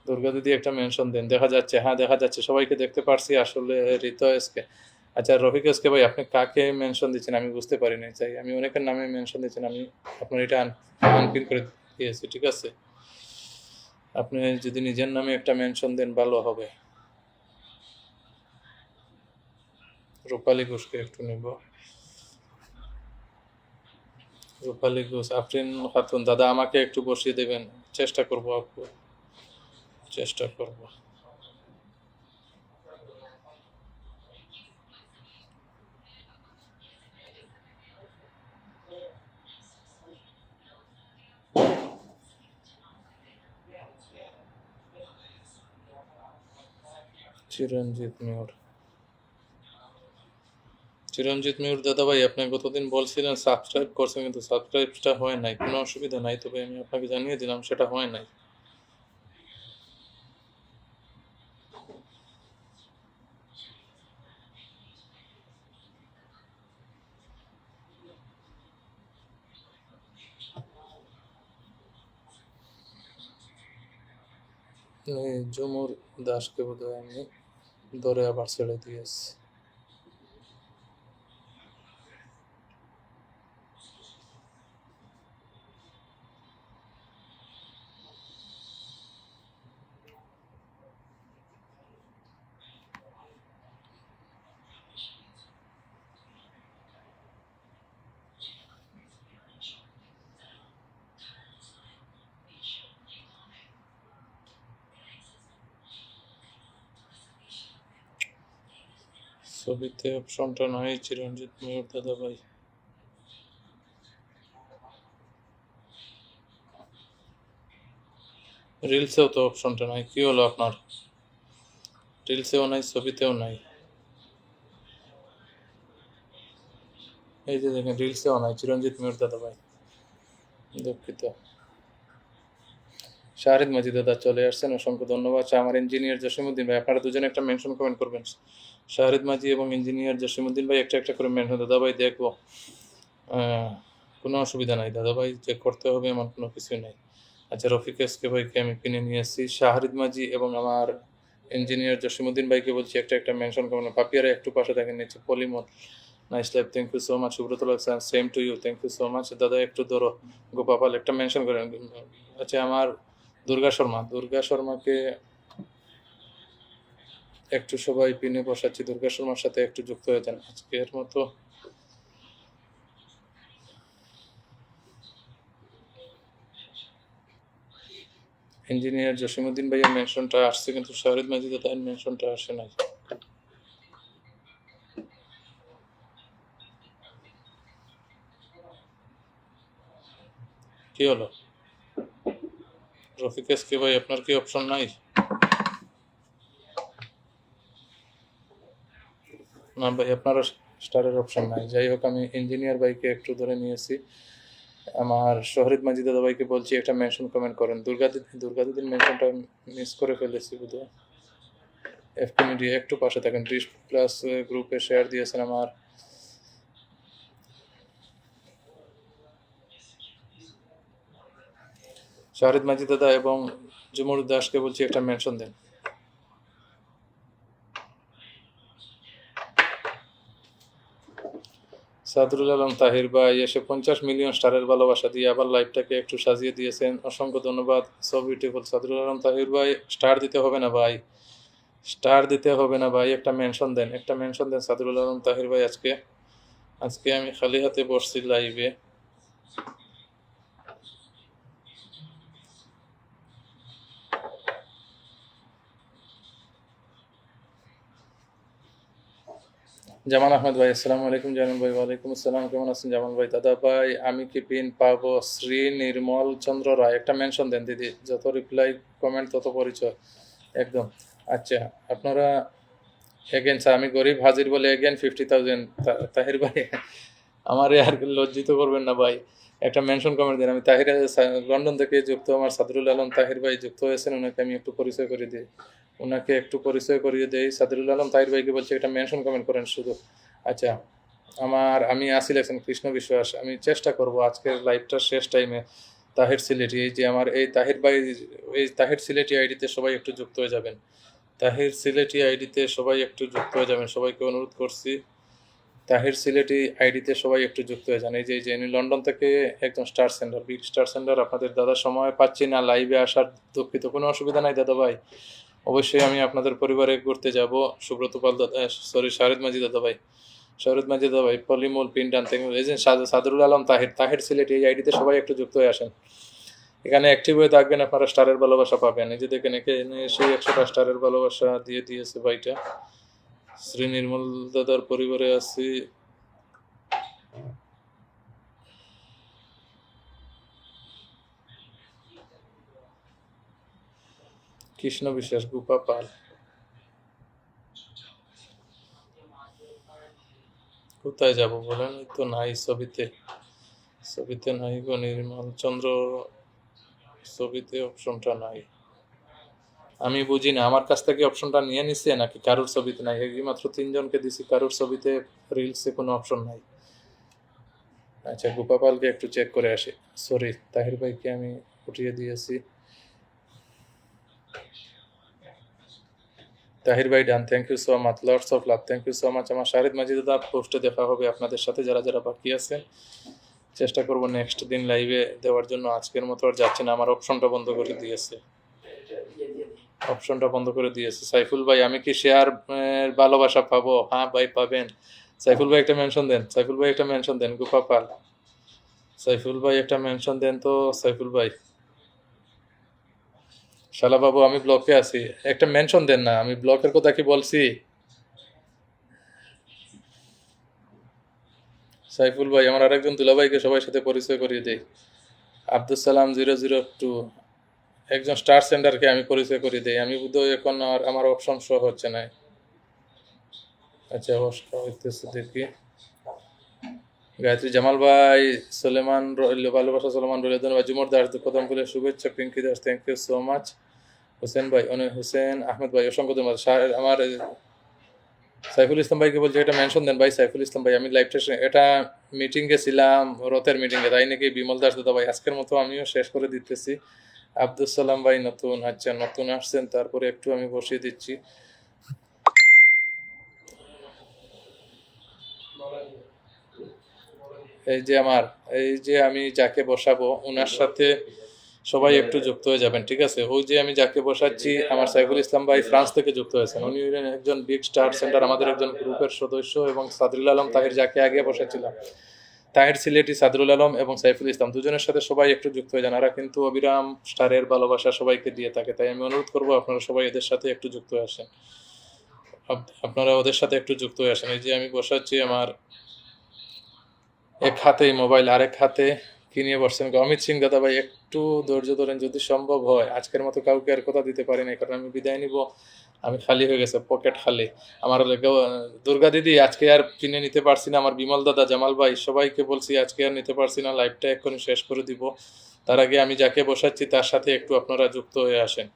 দুর্গা দিদি একটা মেনশন দেন। দেখা যাচ্ছে, হ্যাঁ দেখা যাচ্ছে, সবাইকে দেখতে পারছি আসলে। ঋত এসকে, আচ্ছা রফিক এসকে ভাই, আপনি কাকে মেনশন দিচ্ছেন আমি বুঝতে পারি না। চাই আমি অনেকের নামে মেনশন দিচ্ছেন, আমি আপনার এটা আনপিন করে দিয়েছি, ঠিক আছে? আপনি যদি নিজের নামে একটা মেনশন দেন ভালো হবে। রূপালী ঘোষকে একটু নিব। রূপালী ঘোষ, আফরিন খাতুন, দাদা আমাকে একটু বসিয়ে দেবেন, চেষ্টা করব আপু, চেষ্টা করব। চিরঞ্জিত মিউর, চিরঞ্জিত মিউর দাদা ভাই, আপনি গতদিন বলছিলেন সাবস্ক্রাইব করছেন, কিন্তু সাবস্ক্রাইবটা হয় নাই। কোনো অসুবিধা নাই, তবে আমি আপনাকে জানিয়ে দিলাম সেটা হয় নাই। এই ঝুমুর দাসকে বোধহয় আমি ধরে আবার ছেড়ে দিয়েছি। ছবিতে অপশনটা নাই চিরঞ্জিত মিউর দাদা ভাই। রিলসেও তো অপশনটা নাই, কি হলো আপনার? রিলসেও নাই, ছবিতেও নাই। এই যে দেখেন, রিলসেও নাই চিরঞ্জিত মিউর দাদা ভাই, দুঃখিত। শাহিদ মাজিদ দাদা চলে আসছেন, অসংখ্য ধন্যবাদ। আমার ইঞ্জিনিয়ার জসিমুদ্দিন ভাই, আপনারা দুজনে একটা মেনশন কমেন্ট করবেন। শাহিদ মাজি এবং ইঞ্জিনিয়ার জসিমুদ্দিন ভাই একটা একটা করে মেনশন। দাদা ভাই দেখবো, কোনো অসুবিধা নাই দাদা ভাই, যে করতে হবে এমন কোনো কিছুই নাই। আচ্ছা রফিক এসকে ভাইকে আমি কিনে নিয়ে এসেছি। শাহরিদ মাজি এবং আমার ইঞ্জিনিয়ার জসিমুদ্দিন ভাইকে বলছি একটা একটা মেনশন করবেন। পাপিয়ারা একটু পাশে থাকেন নিচে। পলিমল, nice life, thank you so much. Subrata লাগছে, same to you, thank you so much. দাদা একটু ধরো, গোপাপাল একটা মেনশন করেন। আচ্ছা আমার দুর্গা শর্মা, দুর্গা শর্মাকে একটু সবাই পিনে বসাচ্ছি, দুর্গা শর্মার সাথে একটু যুক্ত হয়ে যান আজকের মতো। ইঞ্জিনিয়ার জসিমুদ্দিন ভাইয়ের মেনশনটা আসছে, কিন্তু শাহরিদ মাজিদ তার মেনশনটা আসে নাই। কি হলো রফিক এসকে ভাই, আপনার কি অপশন নাই? না ভাই, আপনারও স্টারের অপশন নাই। যাই হোক, আমি ইঞ্জিনিয়ার ভাইকে একটু ধরে নিয়েছি। আমার শহরিদ মাজিদ দাদা ভাইকে বলছি একটা মেনশন কমেন্ট করেন। দুর্গা দিদির মেনশনটা মিস করে ফেলেছি বোধহয়। এফপি মিডিয়া একটু পাশে থাকেন, 20+ গ্রুপে শেয়ার দিয়েছেন আমার। শাহরিদ মাজিদ দাদা এবং জুমুর দাসকে বলছি একটা মেনশন দেন। সাদরুল আলম তাহির ভাই এসে 50 মিলিয়ন স্টারের ভালোবাসা দিয়ে আবার লাইভটাকে একটু সাজিয়ে দিয়েছেন, অসংখ্য ধন্যবাদ। সো বিউটিফুল সাদরুল আলম তাহির ভাই, স্টার দিতে হবে না ভাই, স্টার দিতে হবে না ভাই, একটা মেনশন দেন, একটা মেনশন দেন সাদরুল আলম তাহির ভাই। আজকে আজকে আমি খালি হাতে বসছি লাইভে। জামান আহমেদ ভাই, আসসালামু আলাইকুম। জামান ভাই, ওয়ালাইকুম আসসালাম, কেমন আছেন জামান ভাই? দাদা ভাই আমি কি পিন পাবো? শ্রী নির্মল চন্দ্র রায়, একটা মেনশন দেন দিদি, যত রিপ্লাই কমেন্ট তত পরিচয়, একদম। আচ্ছা আপনারা এগেন স্যার, আমি গরিব হাজির বলে এগেন 50,000 তাহির ভাই, আমার আর লজ্জিত করবেন না ভাই, একটা মেনশন কমেন্ট দিন। আমি তাহির লন্ডন থেকে যুক্ত, আমার সাদরুল আলম তাহির ভাই যুক্ত হয়েছেন, ওনাকে আমি একটু পরিচয় করে দিই, ওনাকে একটু পরিচয় করিয়ে দেই। সাদরুল আলম তাহির ভাইকে বলছি একটা মেনশন কমেন্ট করেন শুধু। আচ্ছা, আমি আসি লেখছেন কৃষ্ণ বিশ্বাস। আমি চেষ্টা করব আজকের লাইভটার শেষ টাইমে তাহির সিলেটি, এই যে আমার এই তাহির ভাই, এই তাহির সিলেটি আইডিতে সবাই একটু যুক্ত হয়ে যাবেন। তাহির সিলেটি আইডিতে সবাই একটু যুক্ত হয়ে যাবেন, সবাইকে অনুরোধ করছি। তাহির সিলেটি আইডিতে সবাই একটু যুক্ত হয়ে যান। এই যে ইনি লন্ডন থেকে একজন star sender, big star sender. আপনাদের দাদা সময় পাচ্ছি না লাইভে আসার, দুঃখিত। কোনো অসুবিধা নাই দাদা ভাই, অবশ্যই আমি আপনাদের পরিবারে ঘুরতে যাব। সুব্রত পাল দাদা, সরি শাহিদ মাঝি দাদা ভাই, শরৎ মাঝি দাদা ভাই, পলিমুল পিন্ডান থেকে এই যে সাদরুল আলম তাহির, তাহির সিলেটি এই আইডিতে সবাই একটু যুক্ত হয়ে আসেন। এখানে অ্যাক্টিভ হয়ে থাকবেন, আপনারা স্টারের ভালোবাসা পাবেন। এই যে দেখেন এখানে সেই 100টা স্টারের ভালোবাসা দিয়ে দিয়েছে ভাইটা। শ্রী নির্মল দাদার পরিবারে আছি। কৃষ্ণ বিশ্বাস, গুপা পাল, কোথায় যাব বলেন? এই তো নাই ছবিতে, ছবিতে নাই গো নির্মল চন্দ্র, ছবিতে অপশনটা নাই। আমি বুঝি না, আমার কাছ থেকে অপশনটা নিয়ে নিছে নাকি কারোর ছবিতে নাই? এই মাত্র 3জনকে দিছি, কারোর ছবিতে রিলসে কোনো অপশন নাই। আচ্ছা, গোপাপালকে একটু চেক করে আসি। সরি, তাহির ভাইকে আমি উঠিয়ে দিয়েছি। তাহির ভাই done, thank you so much, lots of love, thank you so much. আমার শাহিদ মাজিদ দাদা পোস্টে দেখা হবে আপনাদের সাথে, যারা যারা বাকি আছেন। চেষ্টা করব নেক্সট দিন লাইভে দেওয়ার জন্য। আজকের মতো আর যাচ্ছি না, আমার অপশনটা বন্ধ করে দিয়েছে, অপশনটা বন্ধ করে দিয়েছে। সাইফুল ভাই, আমি কি শেয়ার ভালোবাসা পাবো? হ্যাঁ ভাই পাবেন। সাইফুল ভাই একটা মেনশন দেন, সাইফুল ভাই একটা মেনশন দেন। গোপাপাল, সাইফুল ভাই একটা মেনশন দেন তো। সাইফুল ভাই, শালা বাবু আমি ব্লকে আছি, একটা মেনশন দেন না। আমি ব্লকের কথা কি বলছি? সাইফুল ভাই, আমার আরেকজন দুলাভাইকে সবার সাথে পরিচয় করিয়ে দেই। আব্দুল সালাম 002, একজন স্টার সেন্টারকে আমি পরিচয় করিয়ে দিই। আমি বোধহয় এখন আর আমার অপশন শো হচ্ছে না। আচ্ছা, হইতেছে দেখি। গায়ত্রী, জামাল ভাই, সুলেমান রইল, ভালোবাসা সুলেমান রইল ধন্যবাদ। জুমর দাস কদম ফুলের শুভেচ্ছা। Pinki Das, thank you so much. Hossain ভাই, হোসেন আহমেদ ভাই, অসংখ্য ধন্যবাদ। আমার সাইফুল ইসলাম ভাইকে বলছি এটা মেনশন দেন ভাই। সাইফুল ইসলাম ভাই, আমি লাইভটা এটা মিটিংয়ে ছিলাম, রথের মিটিংয়ে, তাই নাকি বিমল দাস দাদা ভাই। আজকের মতো আমিও শেষ করে দিতেছি। আব্দুল সালাম ভাই নতুন, আচ্ছা নতুন আসছেন, তারপরে একটু আমি বসিয়ে দিচ্ছি। এই যে আমার, এই যে আমি যাকে বসাবো ওনার সাথে সবাই একটু যুক্ত হয়ে যাবেন, ঠিক আছে? ওই যে আমি যাকে বসাচ্ছি, আমার সাইফুল ইসলাম ভাই ফ্রান্স থেকে যুক্ত হয়েছেন। উনি হলেন একজন বিগ স্টার সেন্টার, আমাদের একজন গ্রুপের সদস্য। এবং সাদরুল আলম তাহির, যাকে আগে বসাচ্ছিলাম, তাহির সিলেটি, সাদরুল আলম এবং সাইফুল ইসলাম, দুজনের সাথে সবাই একটু যুক্ত হয়ে যান। এরা কিন্তু অবিরাম স্টারের ভালোবাসা সবাইকে দিয়ে থাকে, তাই আমি অনুরোধ করবো আপনারা সবাই এদের সাথে একটু যুক্ত হয়ে আসেন। আপনারা ওদের সাথে একটু যুক্ত হয়ে আসেন। এই যে আমি বসাচ্ছি, আমার এক হাতেই মোবাইল, আরেক হাতে কি নিয়ে বসছেন? অমিত সিং দাদা ভাই, একটু ধৈর্য ধরেন, যদি সম্ভব হয়। আজকের মতো কাউকে আর কথা দিতে পারি না, কারণ আমি বিদায় নিব, আমি খালি হয়ে গেছে, পকেট খালি। আমার দুর্গা দিদি, আজকে আর কিনে নিতে পারছি না। আমার বিমল দাদা, জামাল ভাই, সবাইকে বলছি আজকে আর নিতে পারছি না, লাইভটা এক্ষুনি শেষ করে দিব। তার আগে আমি যাকে বসাচ্ছি তার সাথে একটু আপনারা যুক্ত হয়ে আসেন,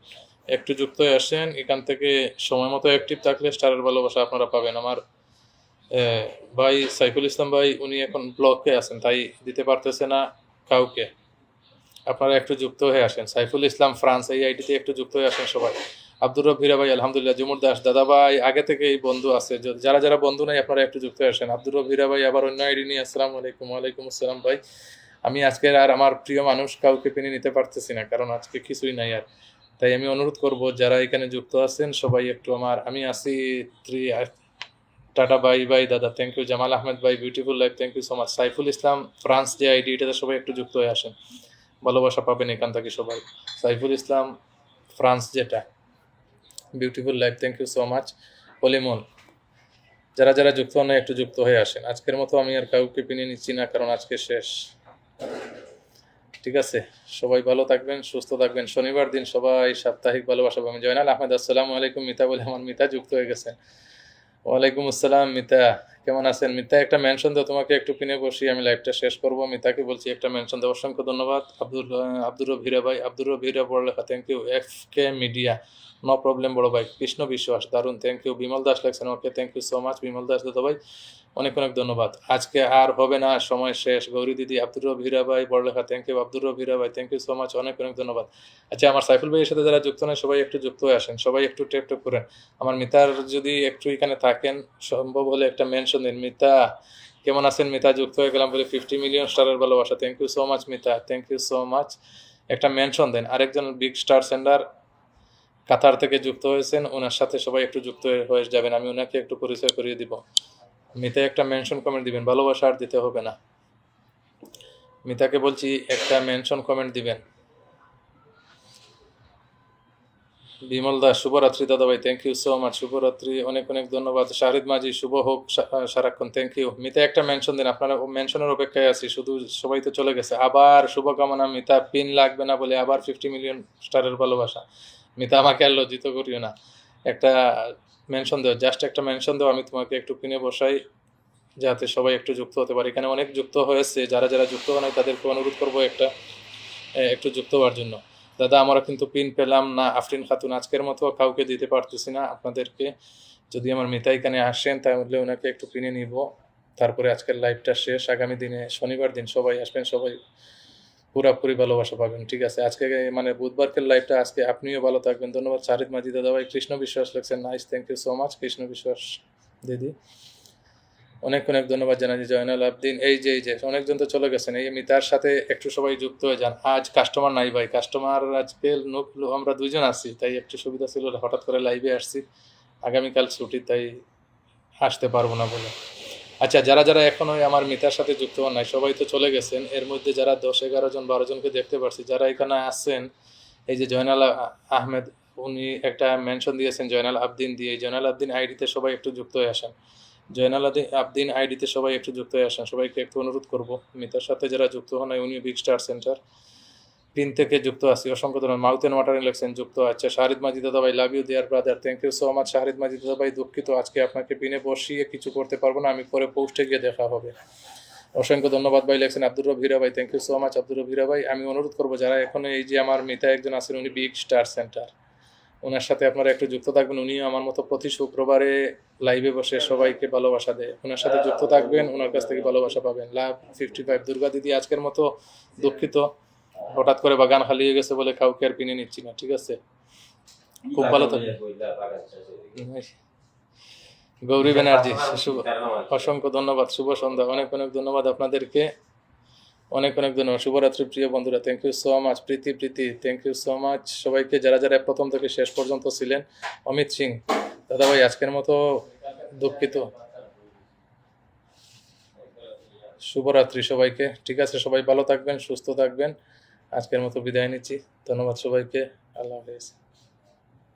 একটু যুক্ত হয়ে আসেন। এখান থেকে সময় মতো অ্যাক্টিভ থাকলে স্টারের ভালোবাসা আপনারা পাবেন। আমার ভাই সাইফুল ইসলাম ভাই, উনি এখন ব্লকে আছেন, তাই দিতে পারতেছে না কাউকে। আপনারা একটু যুক্ত হয়ে আসেন। সাইফুল ইসলাম ফ্রান্স, এই আইডিতে একটু যুক্ত হয়ে আসেন সবাই। আব্দুর রব হীরা ভাই, আলহামদুলিল্লাহ। জুমুর দাস দাদা ভাই, আগে থেকেই বন্ধু আছে, যারা যারা বন্ধু নাই আপনারা একটু যুক্ত হয়ে আসেন। আব্দুর রব হীরা ভাই আবার অন্য আইডি নিয়ে, আসসালামু আলাইকুম। ওয়ালাইকুম আসসালাম ভাই। আমি আজকে আর আমার প্রিয় মানুষ কাউকে পেনে নিতে পারতেছি না, কারণ আজকে কিছুই নাই আর। তাই আমি অনুরোধ করব যারা এখানে যুক্ত আছেন সবাই একটু আমি আছি টাটা, বাই বাই দাদা, থ্যাংক ইউ। জামাল আহমেদ ভাই, beautiful life, thank you so much. Saiful Islam France যে আইডি, এটাতে সবাই একটু যুক্ত হয়ে আসেন, ভালোবাসা পাবেন এখান থেকে সবাই। সাইফুল ইসলাম ফ্রান্স যেটা, beautiful life, thank you so much. পলিমন, যারা যারা যুক্ত হন একটু যুক্ত হয়ে আসেন। আজকের মতো আমি আর কাউকে পিনিয়ে নিচ্ছি না, কারণ আজকে শেষ, ঠিক আছে? সবাই ভালো থাকবেন, সুস্থ থাকবেন। শনিবার দিন সবাই সাপ্তাহিক ভালোবাসা পাবেন। জয়নাল আহমেদ, আসসালামু আলাইকুম। মিতা বলে আমার মিতা যুক্ত হয়ে গেছেন। ওয়ালাইকুম আসসালাম মিতা, কেমন আছেন? মিতা একটা মেনশন দাও, তোমাকে একটু পিনে বসি, আমি লাইভটা শেষ করব। মিতাকে বলছি একটা মেনশন দাও। অসংখ্য ধন্যবাদ আব্দুর রব হীরা ভাই, আব্দুর রব হীরা পড়ালেখা, thank you. F K media, no problem বড় ভাই। কৃষ্ণ বিশ্বাস, দারুণ, থ্যাংক ইউ। বিমল দাস লেখছেন, okay, thank you so much Bimal Das দাদা ভাই, অনেক অনেক ধন্যবাদ। আজকে আর হবে না, সময় শেষ। গৌরী দিদি, আব্দুর রব হীরা ভাই পড়ালেখা, থ্যাংক ইউ। আব্দুর রব হীরা ভাই, থ্যাংক ইউ সো মাচ, অনেক অনেক ধন্যবাদ। আচ্ছা, আমার সাইফুল ভাইয়ের সাথে যারা যুক্ত নয় সবাই একটু যুক্ত হয়ে আসেন, সবাই একটু টেপ টেপ করেন। আমার মিতার যদি একটু এখানে থাকেন, সম্ভব হলে একটা মেনশন দিন। মিতা কেমন আছেন? মিতা যুক্ত হয়ে গেলাম বলে 50 মিলিয়ন স্টারের ভালোবাসা, thank you so much Mita, thank you so much. একটা মেনশন দেন। আরেকজন বিগ স্টার সেন্ডার কাতার থেকে যুক্ত হয়েছেন, ওনার সাথে সবাই একটু যুক্ত হয়ে যাবেন, আমি ওনাকে একটু পরিচয় করিয়ে দিব। মিতা একটা মেনশন কমেন্ট দিবেন, ভালোবাসা আর দিতে হবে না। মিতাকে বলছি একটা মেনশন কমেন্ট দিবেন। বিমল দাস, শুভরাত্রি দাদা ভাই, থ্যাংক ইউ সো মাচ, শুভরাত্রি, অনেক অনেক ধন্যবাদ। শাহিদ মাঝি, শুভ হোক সারাক্ষণ, থ্যাংক ইউ। মিতা একটা মেনশন দিন, আপনারা মেনশনের অপেক্ষায় আছি, শুধু সবাই তো চলে গেছে। আবার শুভকামনা মিতা, পিন লাগবে না বলে আবার 50 মিলিয়ন স্টারের ভালোবাসা। মিতা আমাকে আর লজ্জিত করিও না, একটা মেনশন দেও, জাস্ট একটা মেনশন দেও, আমি তোমাকে একটু পিনে বসাই, যাতে সবাই একটু যুক্ত হতে পারে। এখানে অনেক যুক্ত হয়েছে, যারা যারা যুক্ত হয় তাদেরকে অনুরোধ করবো একটু যুক্ত হওয়ার জন্য। দাদা আমরা কিন্তু পিন পেলাম না, আফরিন খাতুন, আজকের মতো কাউকে দিতে পারতেছি না আপনাদেরকে। যদি আমার মিতা এখানে আসেন তাহলে ওনাকে একটু পিনে নিব, তারপরে আজকের লাইভটা শেষ। আগামী দিনে শনিবার দিন সবাই আসবেন, সবাই পুরাপুরি ভালোবাসা পাবেন, ঠিক আছে? আজকে মানে বুধবারকের লাইভটা, আজকে আপনিও ভালো থাকবেন, ধন্যবাদ। শাহিদ মাজি দাদা ভাই, কৃষ্ণ বিশ্বাস লেখছেন, nice, thank you so much Krishna Biswas দিদি, অনেক অনেক ধন্যবাদ জানাচ্ছি। জয়নাল আবদিন, এই যে অনেকজন তো চলে গেছেন, এই মিতার সাথে একটু সবাই যুক্ত হয়ে যান। আজ কাস্টমার নাই ভাই, কাস্টমার আজকে আমরা দুইজন আছি, তাই একটু সুবিধা ছিল, হঠাৎ করে লাইভে আসছি। আগামীকাল ছুটি, তাই আসতে পারবো না বলে। আচ্ছা, যারা যারা এখনো আমার মিতার সাথে যুক্ত হন নাই সবাই তো চলে গেছেন। এর মধ্যে যারা 10-11 জন 12 জনকে দেখতে পারছি, যারা এখানে আসছেন, এই যে জয়নাল আহমেদ, উনি একটা মেনশন দিয়েছেন জয়নাল আবদিন দিয়ে, এই জয়নাল আবদিন আইডিতে সবাই একটু যুক্ত হয়ে আসেন। জয়নাল আবদিন আইডিতে সবাই একটু যুক্ত হয়ে আসেন, সবাইকে একটু অনুরোধ করব। মিতার সাথে যারা যুক্ত হন নাই, উনি বিগ স্টার সেন্টার পিন থেকে যুক্ত আছি, অসংখ্য ধন্যবাদ। মাউথেন ওয়াটার ইলেকশন যুক্ত আছে। শাহিদ মাজিদ দাদা ভাই, love you there brother, thank you so much. Shahid Majid দাদা ভাই, দুঃখিত আজকে আপনাকে পিনে বসিয়ে কিছু করতে পারবো না, আমি পরে পোস্টে গিয়ে দেখা হবে। অসংখ্য ধন্যবাদ ভাই লেখছেন আব্দুর রব হীরা ভাই, thank you so much Abdur Rob Hira ভাই। আমি অনুরোধ করবো যারা এখন, এই যে আমার মিতা একজন আছেন, উনি বিগ স্টার সেন্টার, ওনার সাথে আপনারা একটু যুক্ত থাকবেন। উনিও আমার মতো প্রতি শুক্রবারে লাইভে বসে সবাইকে ভালোবাসা দেয়, ওনার সাথে যুক্ত থাকবেন, ওনার কাছ থেকে ভালোবাসা পাবেন। লাভ 55। দুর্গা দিদি, আজকের মতো দুঃখিত, হঠাৎ করে বাগান খালি হয়ে গেছে বলে কাউকে আর পিনে নিচ্ছি না, ঠিক আছে? খুব ভালো থাকবেন। গৌরী ব্যানার্জি, অসংখ্য ধন্যবাদ, শুভ সন্ধ্যা, অনেক অনেক ধন্যবাদ আপনাদেরকে, অনেক অনেক ধন্যবাদ। শুভরাত্রি প্রিয় বন্ধুরা, thank you so much. Priti, thank you so much সবাইকে, যারা যারা প্রথম থেকে শেষ পর্যন্ত ছিলেন। অমিত সিং দাদা ভাই, আজকের মতো দুঃখিত, শুভরাত্রি সবাইকে, ঠিক আছে? সবাই ভালো থাকবেন, সুস্থ থাকবেন, আজকের মতো বিদায় নিচ্ছি, ধন্যবাদ সবাইকে, আল্লাহ হাফেজ।